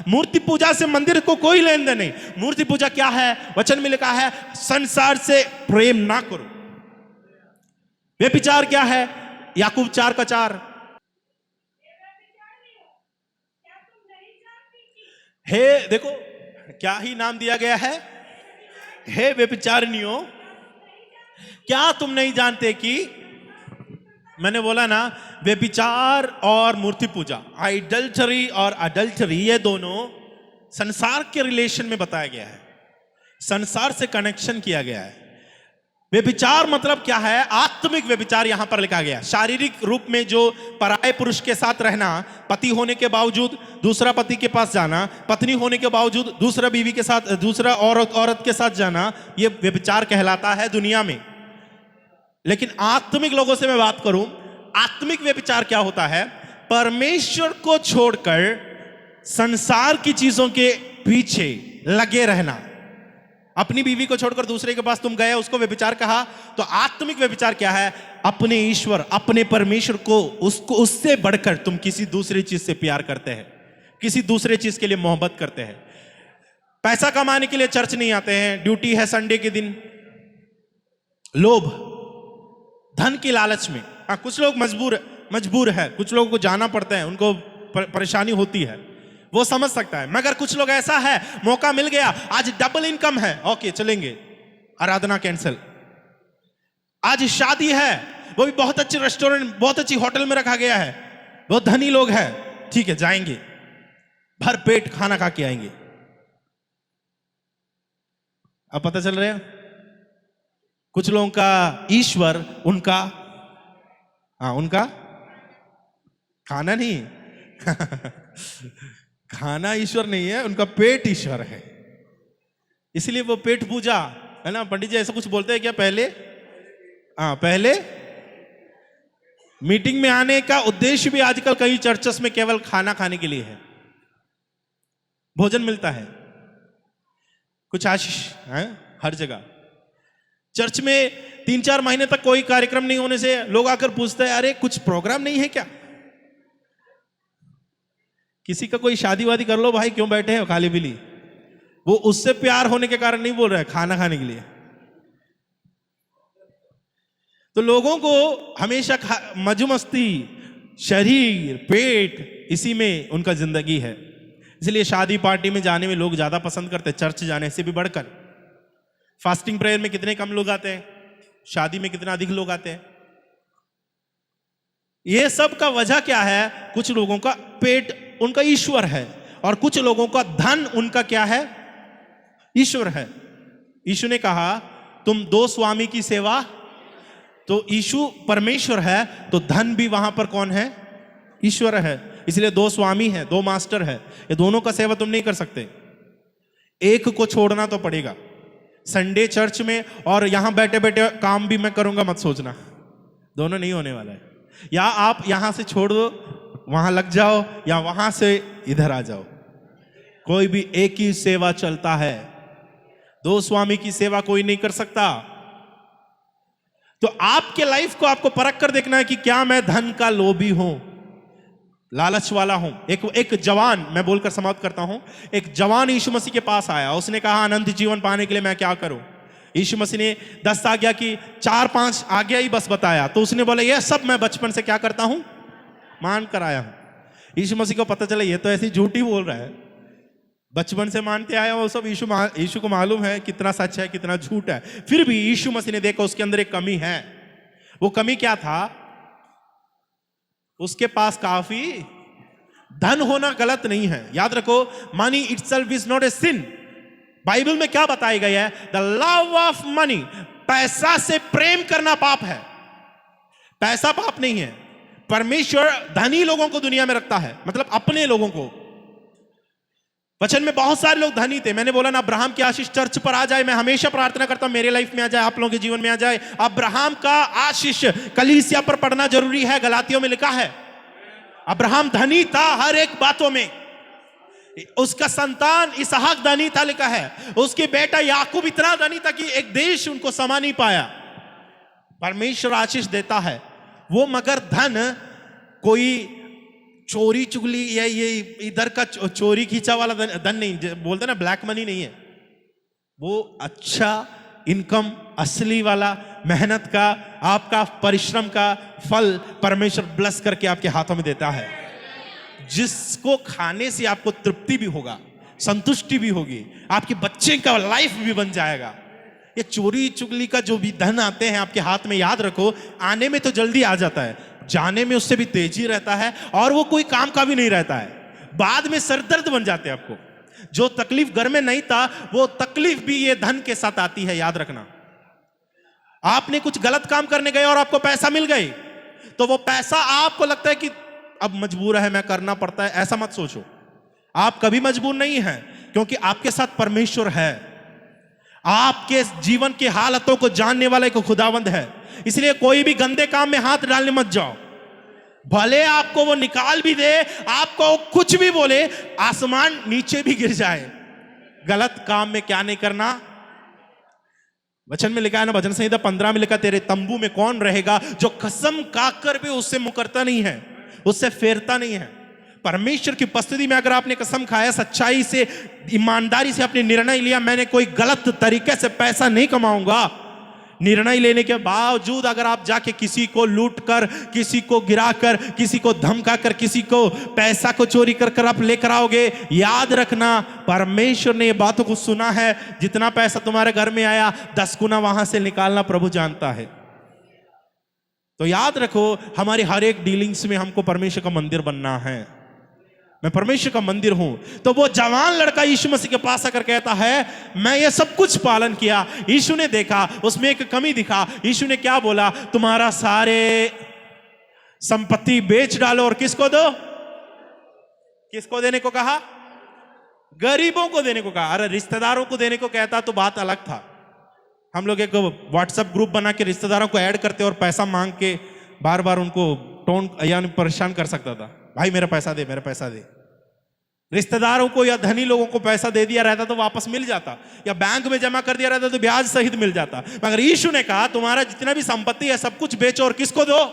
[SPEAKER 1] मूर्ति पूजा से मंदिर को कोई लेन देन नहीं। मूर्ति पूजा क्या है, वचन में लिखा है संसार से प्रेम ना करो। व्यभिचार क्या है, याकूब 4:4, हे देखो क्या ही नाम दिया गया है, हे व्यभिचारिणियों क्या तुम नहीं जानते कि, मैंने बोला ना व्यभिचार और मूर्ति पूजा, आइडल्टरी और अडल्टरी, ये दोनों संसार के रिलेशन में बताया गया है, संसार से कनेक्शन किया गया है।
[SPEAKER 3] व्यभिचार मतलब क्या है? आत्मिक व्यभिचार यहां पर लिखा गया। शारीरिक रूप में जो पराये पुरुष के साथ रहना, पति होने के बावजूद दूसरा पति के पास जाना, पत्नी होने के बावजूद दूसरा बीवी के साथ, दूसरा औरत के साथ जाना, यह व्यभिचार कहलाता है दुनिया में। लेकिन आत्मिक लोगों से मैं बात करूं, आत्मिक व्यभिचार क्या होता है? परमेश्वर को छोड़कर संसार की चीजों के पीछे लगे रहना। अपनी बीवी को छोड़कर दूसरे के पास तुम गए, उसको व्यभिचार कहा। तो आत्मिक व्यभिचार क्या है? अपने ईश्वर, अपने परमेश्वर को, उससे बढ़कर तुम किसी दूसरी चीज से प्यार करते हैं, किसी दूसरे चीज के लिए मोहब्बत करते हैं। पैसा कमाने के लिए चर्च नहीं आते हैं, ड्यूटी है संडे के दिन। लोभ, धन की लालच में। हाँ, कुछ लोग मजबूर है, कुछ लोगों को जाना पड़ता है, उनको परेशानी होती है, वो समझ सकता है। मगर कुछ लोग ऐसा है, मौका मिल गया, आज डबल इनकम है, ओके चलेंगे, आराधना कैंसिल। आज शादी है, वो भी बहुत अच्छे रेस्टोरेंट, बहुत अच्छी होटल में रखा गया है, बहुत धनी लोग हैं, ठीक है जाएंगे, भर पेट खाना खा के आएंगे। अब पता चल रहा है, कुछ लोगों का ईश्वर उनका खाना नहीं खाना ईश्वर नहीं है, उनका पेट ईश्वर है। इसलिए वो पेट पूजा है ना। पंडित जी ऐसा कुछ बोलते हैं क्या? पहले मीटिंग में आने का उद्देश्य भी आजकल कई चर्चेस में केवल खाना खाने के लिए है, भोजन मिलता है, कुछ आशीष है हर जगह। चर्च में 3-4 महीने तक कोई कार्यक्रम नहीं होने से लोग आकर पूछते हैं, अरे कुछ प्रोग्राम नहीं है क्या? किसी का कोई शादी वादी कर लो भाई, क्यों बैठे हो खाली बिली? वो उससे प्यार होने के कारण नहीं बोल रहा है, खाना खाने के लिए। तो लोगों को हमेशा मौज मस्ती, शरीर, पेट, इसी में उनका जिंदगी है। इसलिए शादी पार्टी में जाने में लोग ज्यादा पसंद करते हैं, चर्च जाने से भी बढ़कर। फास्टिंग प्रेयर में कितने कम लोग आते हैं, शादी में कितना अधिक लोग आते हैं। यह सब का वजह क्या है? कुछ लोगों का पेट उनका ईश्वर है, और कुछ लोगों का धन उनका क्या है? ईश्वर है। यीशु ने कहा तुम 2 स्वामी की सेवा, तो यीशु परमेश्वर है, तो धन भी वहां पर कौन है? ईश्वर है। इसलिए 2 स्वामी है, 2 मास्टर है, ये दोनों का सेवा तुम नहीं कर सकते, एक को छोड़ना तो पड़ेगा। संडे चर्च में और यहां बैठे बैठे काम भी मैं करूंगा मत सोचना, दोनों नहीं होने वाला है। या आप यहां से छोड़ दो, वहां लग जाओ, या वहां से इधर आ जाओ, कोई भी एक ही सेवा चलता है। 2 स्वामी की सेवा कोई नहीं कर सकता। तो आपके लाइफ को आपको परख कर देखना है कि क्या मैं धन का लोभी हूं, लालच वाला हूं। एक जवान, मैं बोलकर समाप्त करता हूं, एक जवान यीशु मसीह के पास आया, उसने कहा अनंत जीवन पाने के लिए मैं क्या करूं? यीशु मसीह ने 10 आज्ञा की 4-5 आज्ञा ही बस बताया। तो उसने बोला यह सब मैं बचपन से क्या करता हूं? मान कर आया हूं। यीशु मसीह को पता चला ये तो ऐसी झूठी बोल रहा है, बचपन से मानते आया वो सब। यीशु को मालूम है कितना सच है कितना झूठ है। फिर भी यीशु मसीह ने देखा उसके अंदर एक कमी है। वो कमी क्या था? उसके पास काफी धन होना गलत नहीं है, याद रखो, money itself is not a sin. Bible में क्या बताया गया है? द लव ऑफ मनी, पैसा से प्रेम करना पाप है। पैसा पाप नहीं है। परमेश्वर धनी लोगों को दुनिया में रखता है, मतलब अपने लोगों को। वचन में बहुत सारे लोग धनी थे। मैंने बोला ना, अब्राहम की आशीष चर्च पर आ जाए। मैं हमेशा प्रार्थना करता हूं मेरे लाइफ में आ जाए, आप लोगों के जीवन में आ जाए। अब्राहम का आशीष कलीसिया पर पढ़ना जरूरी है। गलातियों में लिखा है अब्राहम धनी था हर एक बातों में। उसका संतान इसहाक धनी था, लिखा है। उसके बेटा याकूब इतना धनी था कि एक देश उनको समा नहीं पाया। परमेश्वर आशीष देता है वो, मगर धन कोई चोरी चुगली या ये इधर का चोरी खींचा वाला धन नहीं, बोलते ना ब्लैक मनी नहीं है वो। अच्छा इनकम, असली वाला, मेहनत का, आपका परिश्रम का फल परमेश्वर ब्लेस करके आपके हाथों में देता है, जिसको खाने से आपको तृप्ति भी होगा, संतुष्टि भी होगी, आपके बच्चे का लाइफ भी बन जाएगा। ये चोरी चुगली का जो भी धन आते हैं आपके हाथ में, याद रखो, आने में तो जल्दी आ जाता है, जाने में उससे भी तेजी रहता है, और वो कोई काम का भी नहीं रहता है। बाद में सरदर्द बन जाते हैं आपको। जो तकलीफ घर में नहीं था वो तकलीफ भी ये धन के साथ आती है, याद रखना। आपने कुछ गलत काम करने गए और आपको पैसा मिल गई, तो वो पैसा आपको लगता है कि अब मजबूर है, मैं करना पड़ता है, ऐसा मत सोचो। आप कभी मजबूर नहीं हैं, क्योंकि आपके साथ परमेश्वर है। आपके जीवन की हालतों को जानने वाला एक खुदावंद है। इसलिए कोई भी गंदे काम में हाथ डालने मत जाओ। भले आपको वो निकाल भी दे, आपको कुछ भी बोले, आसमान नीचे भी गिर जाए, गलत काम में क्या नहीं करना। वचन में लिखा है ना, भजन संहिता 15 में लिखा, तेरे तंबू में कौन रहेगा जो कसम खाकर भी उससे मुकरता नहीं है, उससे फेरता नहीं है। परमेश्वर की उपस्थिति में अगर आपने कसम खाया, सच्चाई से, ईमानदारी से अपने निर्णय लिया, मैंने कोई गलत तरीके से पैसा नहीं कमाऊंगा, निर्णय लेने के बावजूद अगर आप जाके किसी को लूट कर, किसी को गिरा कर, किसी को धमका कर, किसी को पैसा को चोरी कर कर आप लेकर आओगे, याद रखना परमेश्वर ने ये बातों को सुना है। जितना पैसा तुम्हारे घर में आया 10 गुना वहां से निकालना प्रभु जानता है। तो याद रखो, हमारी हर एक डीलिंग्स में हमको परमेश्वर का मंदिर बनना है। मैं परमेश्वर का मंदिर हूं। तो वो जवान लड़का यीशु मसीह के पास आकर कहता है, मैं ये सब कुछ पालन किया। यीशु ने देखा उसमें एक कमी दिखा। यीशु ने क्या बोला, तुम्हारा सारे संपत्ति बेच डालो और किसको दो? किसको देने को कहा? गरीबों को देने को कहा। अरे रिश्तेदारों को देने को कहता तो बात अलग था। हम लोग एक व्हाट्सएप ग्रुप बना के रिश्तेदारों को ऐड करते और पैसा मांग के बार बार उनको टोन यानी परेशान कर सकता था, भाई मेरा पैसा दे, मेरा पैसा दे। रिश्तेदारों को या धनी लोगों को पैसा दे दिया रहता तो वापस मिल जाता, या बैंक में जमा कर दिया रहता तो ब्याज सहित मिल जाता। मगर यीशु ने कहा, तुम्हारा जितना भी संपत्ति है सब कुछ बेचो और किसको दो?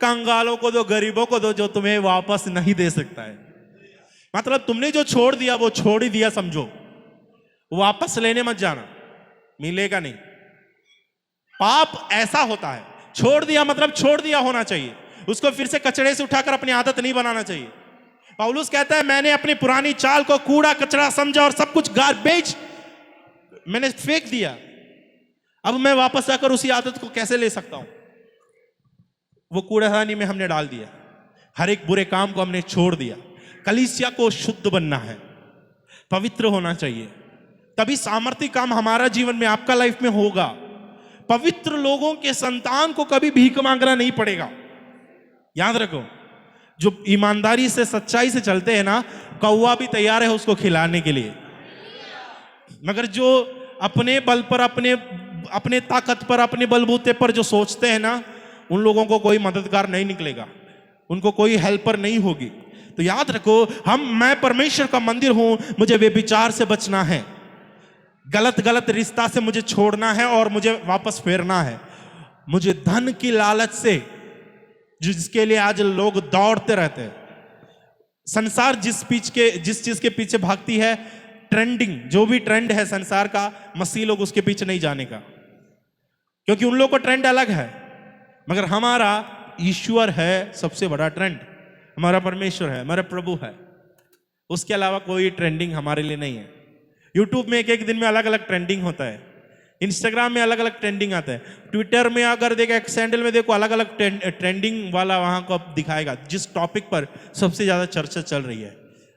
[SPEAKER 3] कंगालों को दो, गरीबों को दो, जो तुम्हें वापस नहीं दे सकता है। मतलब तुमने जो छोड़ दिया वो छोड़ ही दिया समझो, वापस लेने मत जाना, मिलेगा नहीं। पाप ऐसा होता है, छोड़ दिया मतलब छोड़ दिया होना चाहिए, उसको फिर से कचड़े से उठाकर अपनी आदत नहीं बनाना चाहिए। पौलुस कहता है, मैंने अपनी पुरानी चाल को कूड़ा कचरा समझा और सब कुछ गार्बेज मैंने फेंक दिया। अब मैं वापस आकर उसी आदत को कैसे ले सकता हूं? वो कूड़ादानी में हमने डाल दिया, हर एक बुरे काम को हमने छोड़ दिया। कलीसिया को शुद्ध बनना है, पवित्र होना चाहिए, तभी सामर्थ्य काम हमारा जीवन में, आपका लाइफ में होगा। पवित्र लोगों के संतान को कभी भीख मांगना नहीं पड़ेगा। याद रखो, जो ईमानदारी से सच्चाई से चलते हैं ना, कौवा भी तैयार है उसको खिलाने के लिए। मगर जो अपने बल पर, अपने ताकत पर, अपने बलबूते पर जो सोचते हैं ना, उन लोगों को कोई मददगार नहीं निकलेगा, उनको कोई हेल्पर नहीं होगी। तो याद रखो, मैं परमेश्वर का मंदिर हूं, मुझे व्यभिचार से बचना है, गलत रिश्ता से मुझे छोड़ना है और मुझे वापस फेरना है। मुझे धन की लालच से, जिसके लिए आज लोग दौड़ते रहते हैं, संसार जिस चीज के पीछे भागती है, ट्रेंडिंग, जो भी ट्रेंड है संसार का, मसीह लोग उसके पीछे नहीं जाने का, क्योंकि उन लोगों को ट्रेंड अलग है। मगर हमारा ईश्वर है सबसे बड़ा ट्रेंड, हमारा परमेश्वर है, हमारा प्रभु है, उसके अलावा कोई ट्रेंडिंग हमारे लिए नहीं है। यूट्यूब में एक दिन में अलग अलग ट्रेंडिंग होता है, इंस्टाग्राम में अलग अलग ट्रेंडिंग आता है, ट्विटर में अगर देखो, एक सैंडल में देखो, अलग अलग ट्रेंडिंग वाला वहां को दिखाएगा। जिस टॉपिक पर सबसे ज्यादा चर्चा चल रही है,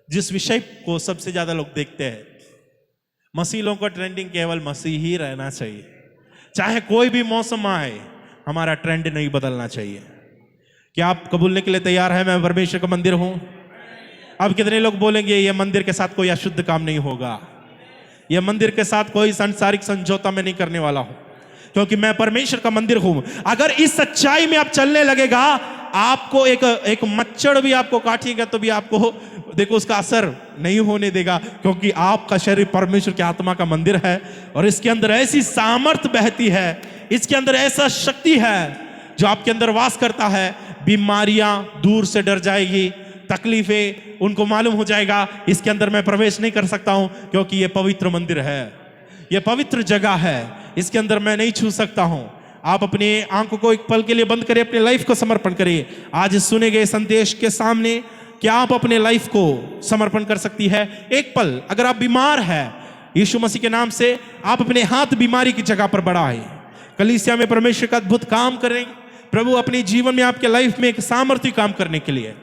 [SPEAKER 3] जिस विषय को सबसे ज्यादा लोग देखते हैं, मसीह लोगों का ट्रेंडिंग केवल मसीह ही रहना चाहिए। चाहे कोई भी मौसम आए, हमारा ट्रेंड नहीं बदलना चाहिए। क्या आप कबूलने के लिए तैयार है, मैं परमेश्वर का मंदिर हूं? अब कितने लोग बोलेंगे, यह मंदिर के साथ कोई अशुद्ध काम नहीं होगा, यह मंदिर के साथ कोई सांसारिक समझौता मैं नहीं करने वाला हूं, क्योंकि मैं परमेश्वर का मंदिर हूं। अगर इस सच्चाई में आप चलने लगेगा, आपको एक मच्छर भी आपको काटेगा तो भी आपको देखो उसका असर नहीं होने देगा, क्योंकि आपका शरीर परमेश्वर की आत्मा का मंदिर है और इसके अंदर ऐसी सामर्थ्य बहती है, इसके अंदर ऐसा शक्ति है जो आपके अंदर वास करता है। बीमारियां दूर से डर जाएगी, तकलीफें उनको मालूम हो जाएगा, इसके अंदर मैं प्रवेश नहीं कर सकता हूं, क्योंकि यह पवित्र मंदिर है, यह पवित्र जगह है, इसके अंदर मैं नहीं छू सकता हूं। आप अपने आंखों को एक पल के लिए बंद करिए, अपने लाइफ को समर्पण करिए। आज सुने गए संदेश के सामने क्या आप अपने लाइफ को समर्पण कर सकती है? एक पल, अगर आप बीमार है, यीशु मसीह के नाम से आप अपने हाथ बीमारी की जगह पर बढ़ाएं। कलीसिया में परमेश्वर का अद्भुत काम करेंगे प्रभु अपने जीवन में, आपके लाइफ में एक सामर्थ्य काम करने के लिए।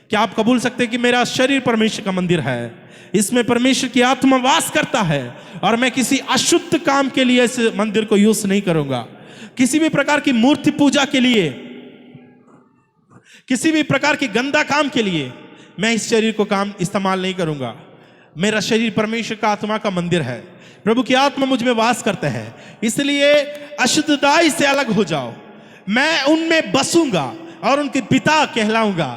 [SPEAKER 3] क्या आप कबूल सकते हैं कि मेरा शरीर परमेश्वर का मंदिर है, इसमें परमेश्वर की आत्मा वास करता है और मैं किसी अशुद्ध काम के लिए इस मंदिर को यूज नहीं करूंगा। किसी भी प्रकार की मूर्ति पूजा के लिए, किसी भी प्रकार की गंदा काम के लिए मैं इस शरीर को काम इस्तेमाल नहीं करूंगा। मेरा शरीर परमेश्वर का आत्मा का मंदिर है, प्रभु की आत्मा मुझ में वास करता है, इसलिए अशुद्धताई से अलग हो जाओ। मैं उनमें बसूंगा और उनके पिता कहलाऊंगा,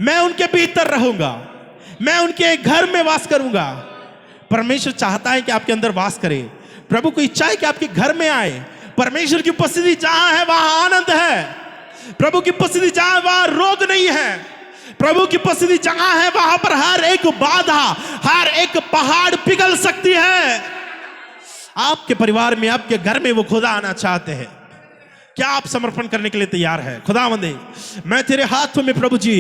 [SPEAKER 3] मैं उनके भीतर रहूंगा, मैं उनके घर में वास करूंगा। परमेश्वर चाहता है कि आपके अंदर वास करे, प्रभु को इच्छा है कि आपके घर में आए। परमेश्वर की उपस्थिति जहां है वहां आनंद है, प्रभु की उपस्थिति जहां है वहां रोग नहीं है, प्रभु की उपस्थिति जहां है वहां पर हर एक बाधा, हर एक पहाड़ पिघल सकती है। आपके परिवार में, आपके घर में वो खुदा आना चाहते हैं। क्या आप समर्पण करने के लिए तैयार है? खुदावंदे, मैं तेरे हाथों में प्रभु जी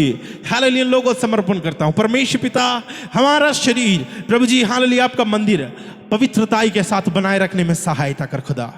[SPEAKER 3] हालेलुया लोगों को समर्पण करता हूं। परमेश्वर पिता, हमारा शरीर प्रभु जी हालेलुया आपका मंदिर पवित्रताई के साथ बनाए रखने में सहायता कर खुदा।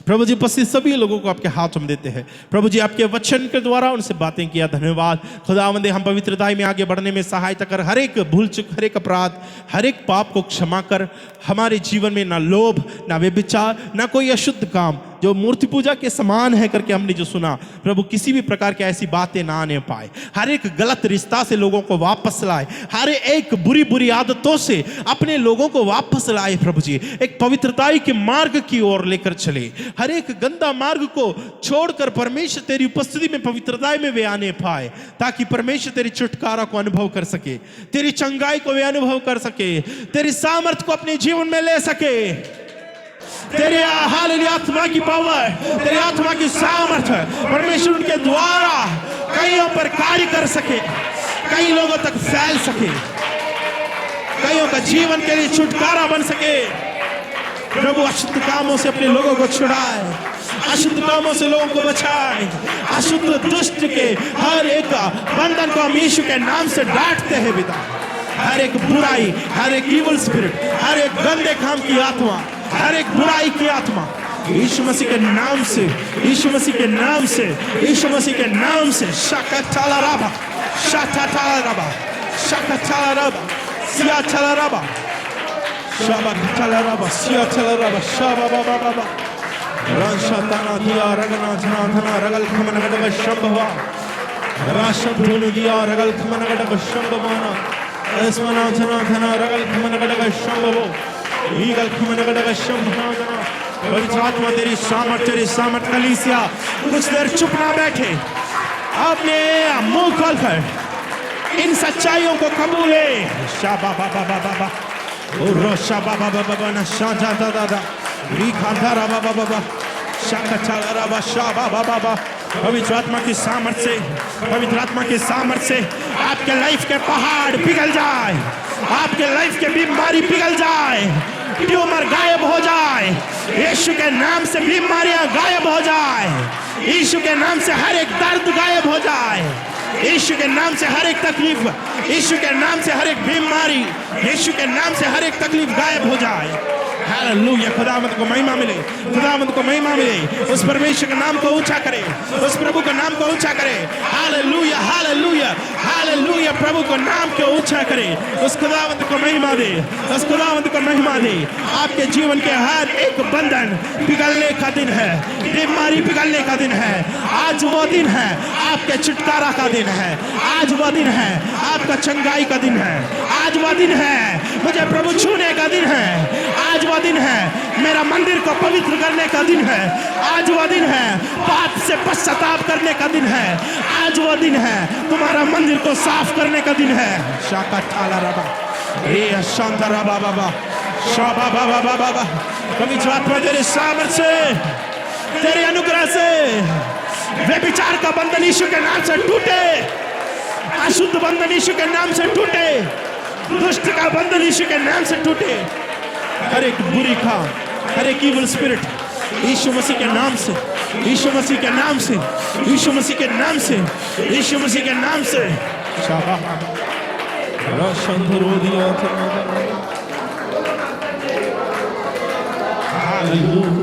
[SPEAKER 3] प्रभु जी उपस्थित सभी लोगों को आपके हाथों में देते हैं। प्रभु जी आपके वचन के द्वारा उनसे बातें किया, धन्यवाद खुदावंदे। हम पवित्रताई में आगे बढ़ने में सहायता कर, हर एक भूल चूक, हर एक अपराध, हर एक पाप को क्षमा कर। हमारे जीवन में ना लोभ, ना व्यभिचार, ना कोई अशुद्ध काम जो मूर्ति पूजा के समान है करके हमने जो सुना, प्रभु किसी भी प्रकार की ऐसी बातें ना आने पाए। हर एक गलत रिश्ता से लोगों को वापस लाए, हर एक बुरी बुरी आदतों से अपने लोगों को वापस लाए। प्रभु जी एक पवित्रताई के मार्ग की ओर लेकर चले, हर एक गंदा मार्ग को छोड़कर परमेश्वर तेरी उपस्थिति में पवित्रताई में वे आने पाए, ताकि परमेश्वर तेरी छुटकारा को अनुभव कर सके, तेरी चंगाई को वे अनुभव कर सके, तेरी सामर्थ को अपने जीवन में ले सके। तेरे हालेलुया आत्मा की पावर, तेरी आत्मा की सामर्थ परमेश्वर उनके द्वारा कईयों पर कार्य कर सके, कई लोगों तक फैल सके, कईयों का जीवन के लिए छुटकारा बन सके। प्रभु अशुद्ध कामों से अपने लोगों को छुड़ाए, अशुद्ध कामों से लोगों को बचाए, अशुद्ध दुष्ट के हर एक बंधन को हम यीशु के नाम से डांटते हैं पिता। हर एक बुराई, हर एक इविल स्पिरिट, हर एक गंदे काम की आत्मा, हर एक बुराई की आत्मा यीशु मसीह के नाम से, यीशु मसीह के नाम से, यीशु मसीह के नाम से शाकाटाला राबा, शाकाटाला राबा, शाकाटाला राबा, सिया चला राबा, शाबा चला राबा, सिया चला राबा, शाबा बाबा बाबा, राशाताना दिया रगना जना धना रगल खमन गडग शंभवा, राशम धुनु दिया रगल खमन गडग शंभवाना, ऐसमना जना धना रगल खमन गडग शंभवो, ईगल खमन गडग शंभवाना। पवित्र आत्मा तेरी सामर्थ कलीसिया कुछ देर चुप ना बैठे, अपने मुंह खोलकर इन सच्चाइयों को कबूले। शाबा बाबा बाबा बाबा, ओ शाबा बाबा बाबा ना शाजा दादा दा, रीखांधा राबा बाबा बाबा, शाकचाला राबा शाबा बाबा बाबा। पवित्र आत्मा की सामर्थ से, पवित्र आत्मा की सामर्थ से आपके लाइफ के पहाड़ पिघल जाए, आपके लाइफ के बीमारी पिघल जाए, ट्यूमर गायब हो जाए, यीशु के नाम से बीमारियां गायब हो जाए, यीशु के नाम से हर एक दर्द गायब हो जाए, यीशु के नाम से हर एक तकलीफ, यीशु के नाम से हर एक बीमारी, यीशु के नाम से हर एक तकलीफ गायब हो जाए। हालेलुया, खुदावंद को महिमा मिले, खुदावंद को महिमा मिले। उस परमेश्वर के नाम को ऊंचा करे, उस प्रभु के नाम को ऊंचा करे। हालेलुया हालेलुया हालेलुया, प्रभु को नाम को ऊंचा करे, उस खुदावंद को महिमा दे, उस खुदावंद को महिमा दे। आपके जीवन के हर एक बंधन पिघलने का दिन है, बीमारी पिघलने का दिन है। आज वो दिन है आपके छुटकारा का दिन है, आज वो दिन है आपका चंगाई का दिन है, आज वो दिन है मुझे प्रभु छूने का दिन है, आज वो दिन है मेरा मंदिर को पवित्र करने का दिन है, आज वो दिन है पाप से पश्चाताप करने का दिन है, आज वो दिन है तुम्हारा मंदिर को साफ करने का दिन है। शाका ठाला रबा, ए शांता रबा बाबा, शाबा बाबा बाबा बाबा। पवित्र आत्मा तेरे सामर्थ से, तेरे अनुग्रह से व्यभिचार का बंधन यीशु के नाम से टूटे, अशुद्ध बंधन यीशु के नाम से टूटे, दुष्ट का बंधन यीशु के नाम से टूटे। हर एक बुरी काम, हर एक इविल स्पिरिट यीशु मसीह के नाम से, यीशु मसीह के नाम से, यीशु मसीह के नाम से, यीशु मसीह के नाम से। हालेलुया।